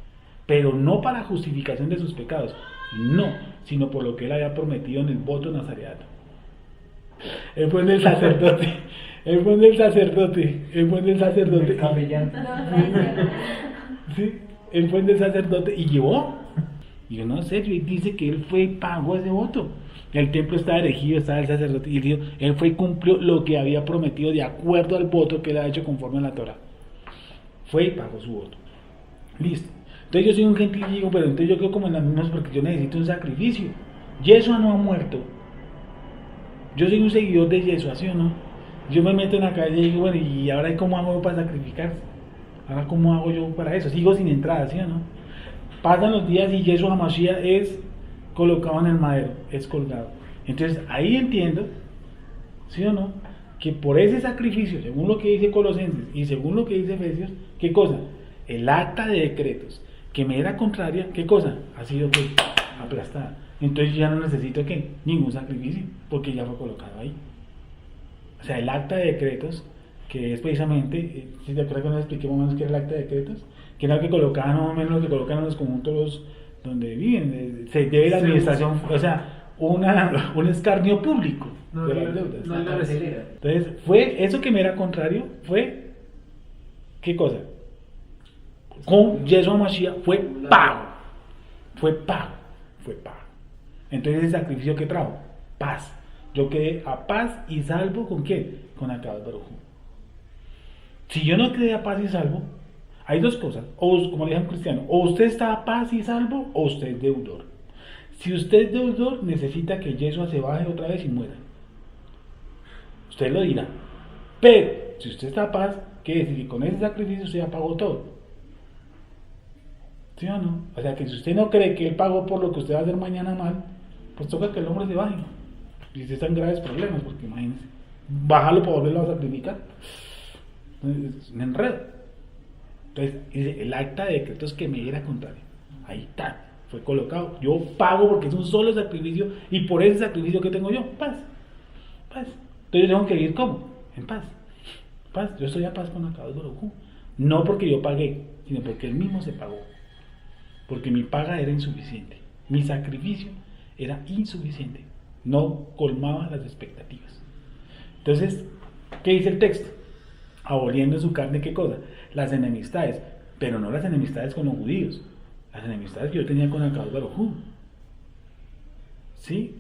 Pero no para justificación de sus pecados, no, sino por lo que él había prometido en el voto nazareato. Él fue en el sacerdote. Él fue del sacerdote. El capellán. Sí, él fue del sacerdote y llevó. Y yo no sé, dice que él fue y pagó ese voto. El templo estaba erigido, estaba el sacerdote. Y dijo, él fue y cumplió lo que había prometido de acuerdo al voto que él ha hecho conforme a la Torah. Fue y pagó su voto. Listo. Entonces yo soy un gentil y digo, pero entonces yo quedo como en las mismas porque yo necesito un sacrificio. Yeshua no ha muerto. Yo soy un seguidor de Yeshua, ¿sí o no? Yo me meto en la calle y digo, bueno, ¿y ahora cómo hago para sacrificarse? ¿Ahora cómo hago yo para eso? Sigo sin entrada, ¿sí o no? Pasan los días y Yeshua HaMashiach es colocado en el madero, es colgado. Entonces ahí entiendo, ¿sí o no? Que por ese sacrificio, según lo que dice Colosenses y según lo que dice Efesios, ¿qué cosa? El acta de decretos que me era contraria, ¿qué cosa? Ha sido pues aplastada. Entonces ya no necesito ¿qué? Ningún sacrificio, porque ya fue colocado ahí. O sea, el acta de decretos, que es precisamente, si te acuerdas que nos expliqué más o menos qué era el acta de decretos, que era lo que colocaban más o menos lo que colocan en los conjuntos donde viven, se debe la administración, o sea, un escarnio público de las deudas. No, Entonces, fue eso que me era contrario, fue, ¿qué cosa? Con Yeshua HaMashiach fue pago. Entonces, el sacrificio que trajo, paz. Yo quedé a paz y salvo ¿con quién? Con Akadosh Baruj Hu. Si yo no quedé a paz y salvo, hay dos cosas, o como le dije a un cristiano, o usted está a paz y salvo, o usted es deudor. Si usted es deudor, necesita que Yeshua se baje otra vez y muera. Usted lo dirá. Pero, si usted está a paz, quiere decir que con ese sacrificio usted ya pagó todo. ¿Sí o no? O sea que si usted no cree que él pagó por lo que usted va a hacer mañana mal, pues toca que el hombre se baje. Y usted está en graves problemas, porque imagínense, bájalo para volverlo a sacrificar. Entonces, es un enredo. Entonces, dice, el acta de decretos que me era contrario. Ahí está, fue colocado. Yo pago porque es un solo sacrificio, y por ese sacrificio que tengo yo, paz. Paz. Entonces yo tengo que vivir ¿cómo? En paz. Paz. Yo estoy a paz con Akadosh Baruj Hu. No porque yo pagué, sino porque él mismo se pagó. Porque mi paga era insuficiente. Mi sacrificio era insuficiente. No colmaba las expectativas. Entonces, ¿qué dice el texto? Aboliendo en su carne, ¿qué cosa? Las enemistades. Pero no las enemistades con los judíos. Las enemistades que yo tenía con Akadosh Baruj Hu. ¿Sí?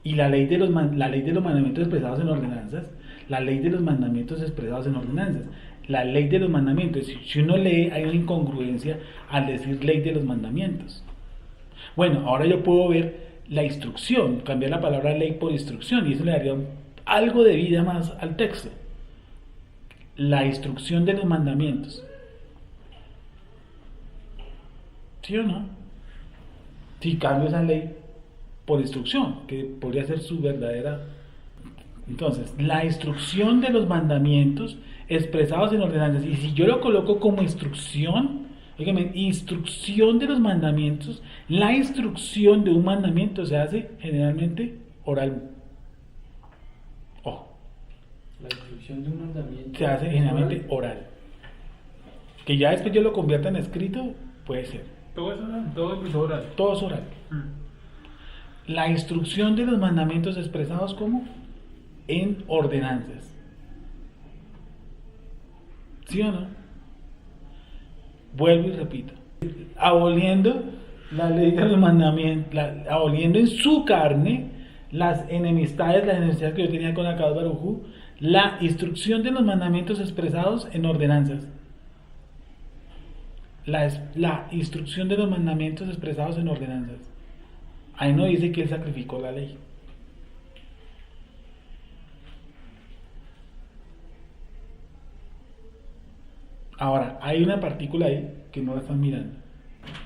Y la ley de los mandamientos expresados en ordenanzas, la ley de los mandamientos expresados en ordenanzas, la ley de los mandamientos. Si uno lee, hay una incongruencia al decir ley de los mandamientos. Bueno, ahora yo puedo ver la instrucción, cambiar la palabra ley por instrucción, y eso le daría algo de vida más al texto. La instrucción de los mandamientos. ¿Sí o no? Si cambio esa ley por instrucción, que podría ser su verdadera. Entonces, la instrucción de los mandamientos expresados en ordenanzas, y si yo lo coloco como instrucción, oígame, instrucción de los mandamientos, la instrucción de un mandamiento se hace generalmente oral. Ojo. La instrucción de un mandamiento Se hace generalmente oral. Que ya después yo lo convierta en escrito, puede ser. Todo es oral, todo es oral. Todo es oral. La instrucción de los mandamientos expresados como en ordenanzas. ¿Sí o no? Vuelvo y repito. Aboliendo la ley de los mandamientos, aboliendo en su carne las enemistades que yo tenía con Akadosh Baruj Hu, la instrucción de los mandamientos expresados en ordenanzas. La instrucción de los mandamientos expresados en ordenanzas. Ahí no dice que él sacrificó la ley. Ahora, hay una partícula ahí que no la están mirando.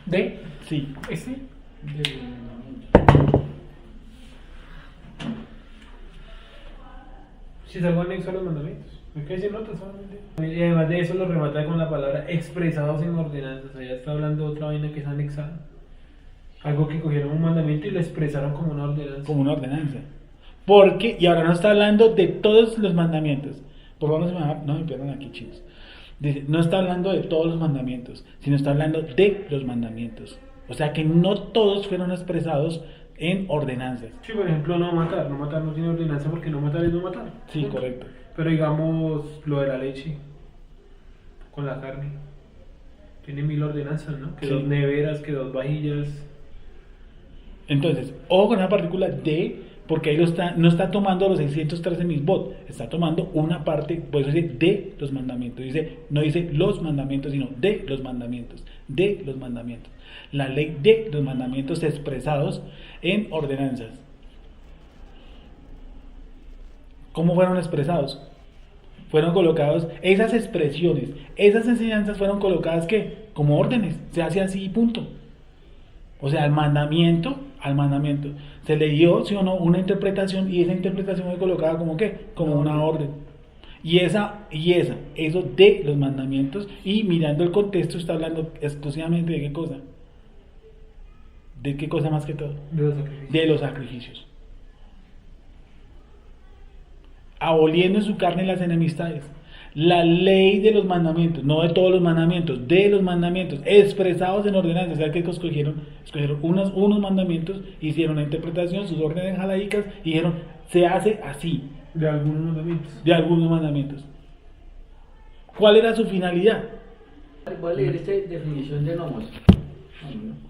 ¿De? Sí. ¿Este? del mandamiento. Si es algo anexo a los mandamientos. ¿Me qué decir notas solamente? Y además de eso lo remata con la palabra expresados en ordenanzas. Allá está hablando de otra vaina que es anexada. Algo que cogieron un mandamiento y lo expresaron como una ordenanza. Como una ordenanza. Porque, y ahora no está hablando de todos los mandamientos. Por favor, no me pierdan aquí, chicos. Dice, no está hablando de todos los mandamientos, sino está hablando de los mandamientos. O sea que no todos fueron expresados en ordenanzas. Sí, por ejemplo, no matar. No matar no tiene ordenanza porque no matar es no matar. Sí, correcto. Pero digamos, lo de la leche con la carne. Tiene 1000 ordenanzas, ¿no? Que Sí. 2 neveras, que 2 vajillas. Entonces, ojo con esa partícula de, porque ahí no está tomando los 613 misbot, está tomando una parte, por eso dice de los mandamientos. No dice los mandamientos, sino de los mandamientos. De los mandamientos. La ley de los mandamientos expresados en ordenanzas. ¿Cómo fueron expresados? Fueron colocados, esas expresiones, esas enseñanzas fueron colocadas ¿qué? Como órdenes, se hace así y punto. O sea, al mandamiento se le dio, sí o no, una interpretación, y esa interpretación fue colocada como ¿qué? Como una orden. Y eso de los mandamientos, y mirando el contexto está hablando exclusivamente de qué cosa. ¿De qué cosa más que todo? De los sacrificios. De los sacrificios. Aboliendo en su carne las enemistades. La ley de los mandamientos, no de todos los mandamientos, de los mandamientos expresados en ordenanzas. ¿Sabes qué escogieron? Escogieron unos mandamientos, hicieron una interpretación, sus órdenes jalaicas, y dijeron, se hace así. De algunos mandamientos. De algunos mandamientos. ¿Cuál era su finalidad? Voy a leer esta definición de nomos.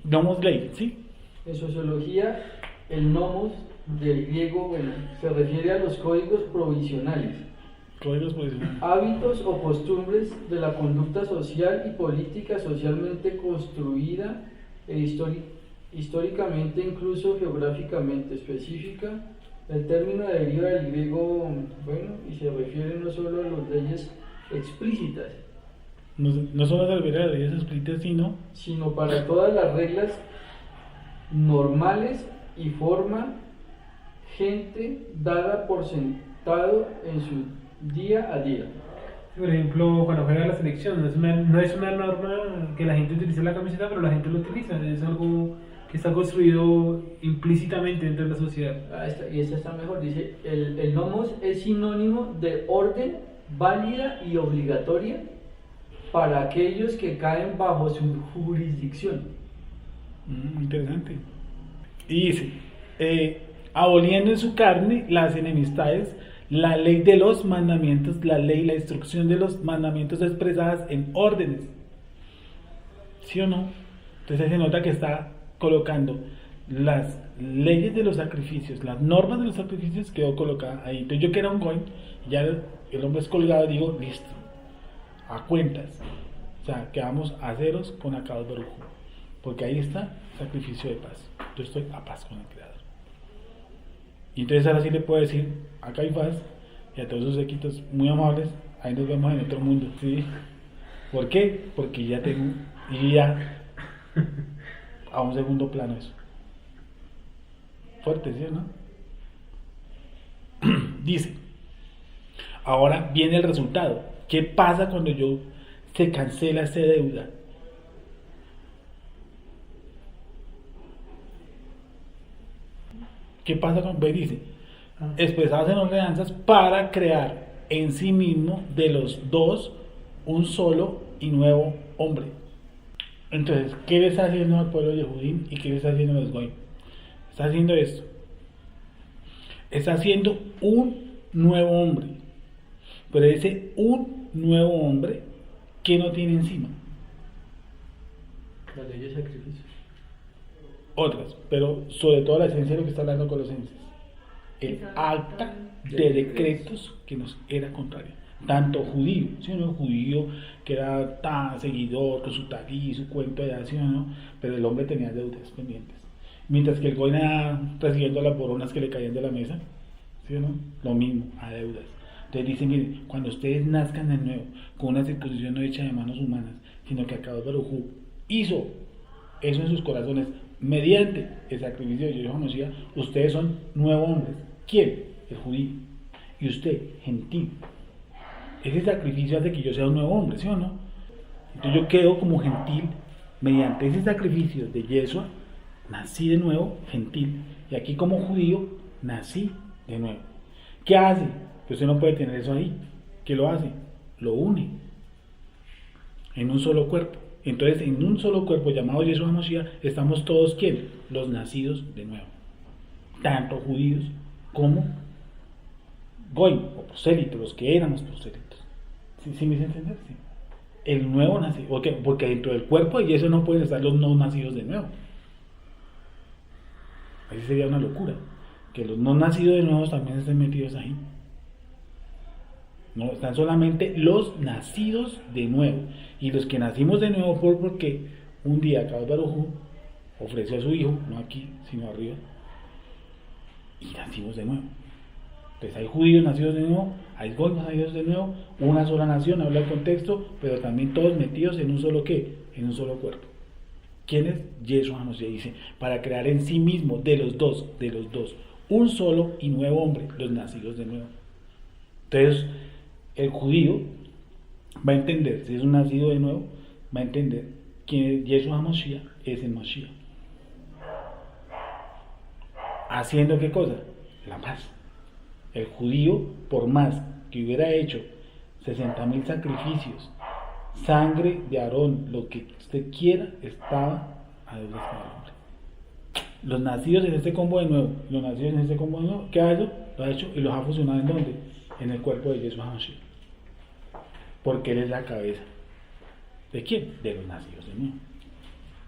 Nomos ley, ¿sí? En sociología, el nomos del griego se refiere a los códigos provisionales, Códigos provisionales. hábitos o costumbres de la conducta social y política socialmente construida e históricamente, incluso geográficamente específica. El término deriva del griego, y se refiere no solo a las leyes explícitas, No solo servir a las leyes explícitas, sino para todas las reglas normales y forma gente dada por sentado en su día a día. Por ejemplo, cuando juega la selección, no es una norma que la gente utiliza la camiseta, pero la gente lo utiliza, es algo que está construido implícitamente dentro de la sociedad. Y esta está mejor, dice, el nomos es sinónimo de orden válida y obligatoria para aquellos que caen bajo su jurisdicción. Interesante. Y dice, aboliendo en su carne las enemistades, la ley de los mandamientos, la ley, la instrucción de los mandamientos expresadas en órdenes. ¿Sí o no? Entonces se nota que está colocando las leyes de los sacrificios, las normas de los sacrificios, quedó colocada ahí. Entonces yo que era un goy, ya el hombre es colgado, digo, listo, a cuentas. O sea, quedamos a ceros con Akadosh Baruj Hu, porque ahí está sacrificio de paz. Yo estoy a paz con el Creador. Y entonces ahora sí le puedo decir a Caifás y a todos sus sequitos muy amables, ahí nos vemos en otro mundo, ¿sí? ¿Por qué? Porque ya tengo, y ya a un segundo plano eso. Fuerte, ¿sí o no? Dice, ahora viene el resultado. ¿Qué pasa cuando se cancela esa deuda? ¿Qué pasa con? Dice, expresadas en ordenanzas para crear en sí mismo de los dos un solo y nuevo hombre. Entonces, ¿qué le está haciendo al pueblo de Judín y qué le está haciendo a los Goyim? Está haciendo esto. Está haciendo un nuevo hombre. Pero ese un nuevo hombre, ¿qué no tiene encima? La ley de sacrificio. Otras, pero sobre todo la esencia de lo que está hablando Colosenses. El acta de decretos que nos era contrario. Tanto judío, ¿sí o no? Judío que era tan seguidor con su tagí, su cuento de acción, ¿no? Pero el hombre tenía deudas pendientes. Mientras que el goy era recibiendo las boronas que le caían de la mesa, ¿sí o no? Lo mismo, a deudas. Entonces dicen, miren, cuando ustedes nazcan de nuevo, con una circuncisión no hecha de manos humanas, sino que Akadosh Baruj Hu hizo eso en sus corazones, mediante el sacrificio de Yeshua Mashiach, ustedes son nuevos hombres. ¿Quién? El judío. Y usted, gentil. Ese sacrificio hace que yo sea un nuevo hombre, ¿sí o no? Entonces yo quedo como gentil, mediante ese sacrificio de Yeshua, nací de nuevo, gentil. Y aquí como judío, nací de nuevo. ¿Qué hace? Que usted no puede tener eso ahí. ¿Qué lo hace? Lo une en un solo cuerpo. Entonces, en un solo cuerpo llamado Yeshua Mashiach, estamos todos, ¿quién? Los nacidos de nuevo. Tanto judíos como goy o prosélitos, los que éramos prosélitos. ¿Sí me hice entender? Sí. El nuevo nacido. Porque dentro del cuerpo de Yeshua no pueden estar los no nacidos de nuevo. Ahí sería una locura. Que los no nacidos de nuevo también estén metidos ahí. No, están solamente los nacidos de nuevo. Y los que nacimos de nuevo porque un día Akadosh Baruj Hu ofreció a su hijo, no aquí, sino arriba, y nacimos de nuevo. Entonces hay judíos nacidos de nuevo, hay goyim nacidos de nuevo, una sola nación, habla el contexto, pero también todos metidos en un solo ¿qué? En un solo cuerpo. ¿Quién es? Yeshua nos dice, para crear en sí mismo de los dos, un solo y nuevo hombre, los nacidos de nuevo. Entonces, el judío va a entender, si es un nacido de nuevo, va a entender que Yeshua Mashiach es el Mashiach. ¿Haciendo qué cosa? La paz. El judío, por más que hubiera hecho 60,000 sacrificios, sangre de Aarón, lo que usted quiera, estaba a deudas con el hombre. Los nacidos en este combo de nuevo, ¿qué ha hecho? Lo ha hecho y los ha fusionado ¿en dónde? En el cuerpo de Yeshua Mashiach. Porque él es la cabeza. ¿De quién? De los nacidos de nuevo.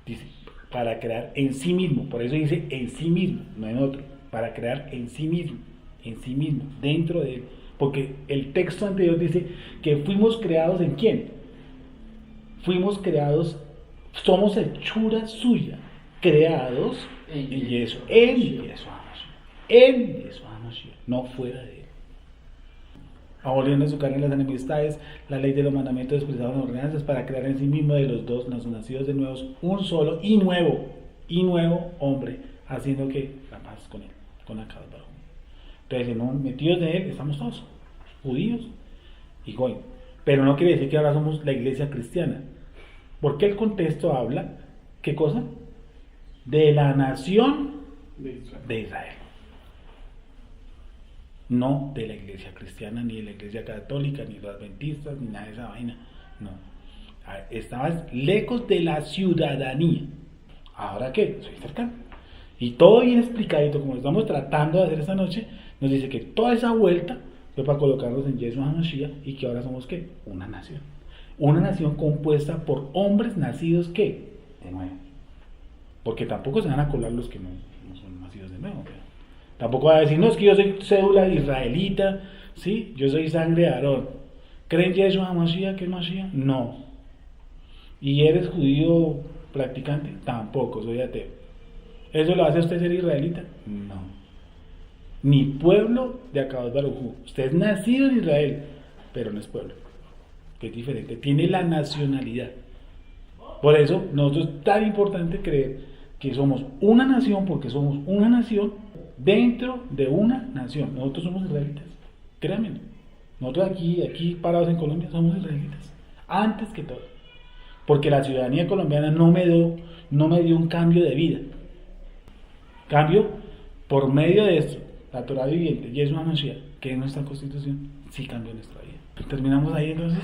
Dice, para crear en sí mismo, por eso dice en sí mismo, no en otro, para crear en sí mismo, dentro de él. Porque el texto anterior dice que fuimos creados ¿en quién? Fuimos creados, somos hechura suya, creados en Yeshua, en Yeshua Mashiach, no fuera de él. aboliendo en su carne las enemistades, la ley de los mandamientos expresados en ordenanzas, para crear en sí mismo de los dos, los nacidos de nuevos, un solo y nuevo hombre, haciendo que la paz con él, con Akadosh Baruj Hu. Entonces, ¿no? Metidos de él estamos todos, judíos y goy. Pero no quiere decir que ahora somos la iglesia cristiana, porque el contexto habla, ¿qué cosa? De la nación de Israel. No de la iglesia cristiana, ni de la iglesia católica, ni de los adventistas, ni nada de esa vaina. No. Estabas lejos de la ciudadanía. ¿Ahora qué? Soy cercano. Y todo bien explicadito, como estamos tratando de hacer esta noche, nos dice que toda esa vuelta fue para colocarnos en Yeshua HaMashiach y que ahora somos ¿qué? Una nación. Una nación compuesta por hombres nacidos ¿qué? De nuevo. Porque tampoco se van a colar los que no son nacidos de nuevo. ¿Verdad? Tampoco va a decir, no, es que yo soy cédula israelita, ¿sí? Yo soy sangre de Aarón. ¿Creen Yeshua HaMashiach que es Mashiach? No. ¿Y eres judío practicante? Tampoco, soy ateo. ¿Eso lo hace usted ser israelita? No. Ni pueblo de Akadosh Baruj Hu. Usted es nacido en Israel, pero no es pueblo. Que es diferente. Tiene la nacionalidad. Por eso, nosotros es tan importante creer que somos una nación, porque somos una nación dentro de una nación. Nosotros somos israelitas. Créanme. Nosotros aquí parados en Colombia somos israelitas. Antes que todo. Porque la ciudadanía colombiana no me dio un cambio de vida. Cambio, por medio de esto, la Torah viviente, Yeshua HaMashiach, que es nuestra constitución, sí cambió nuestra vida. Terminamos ahí entonces.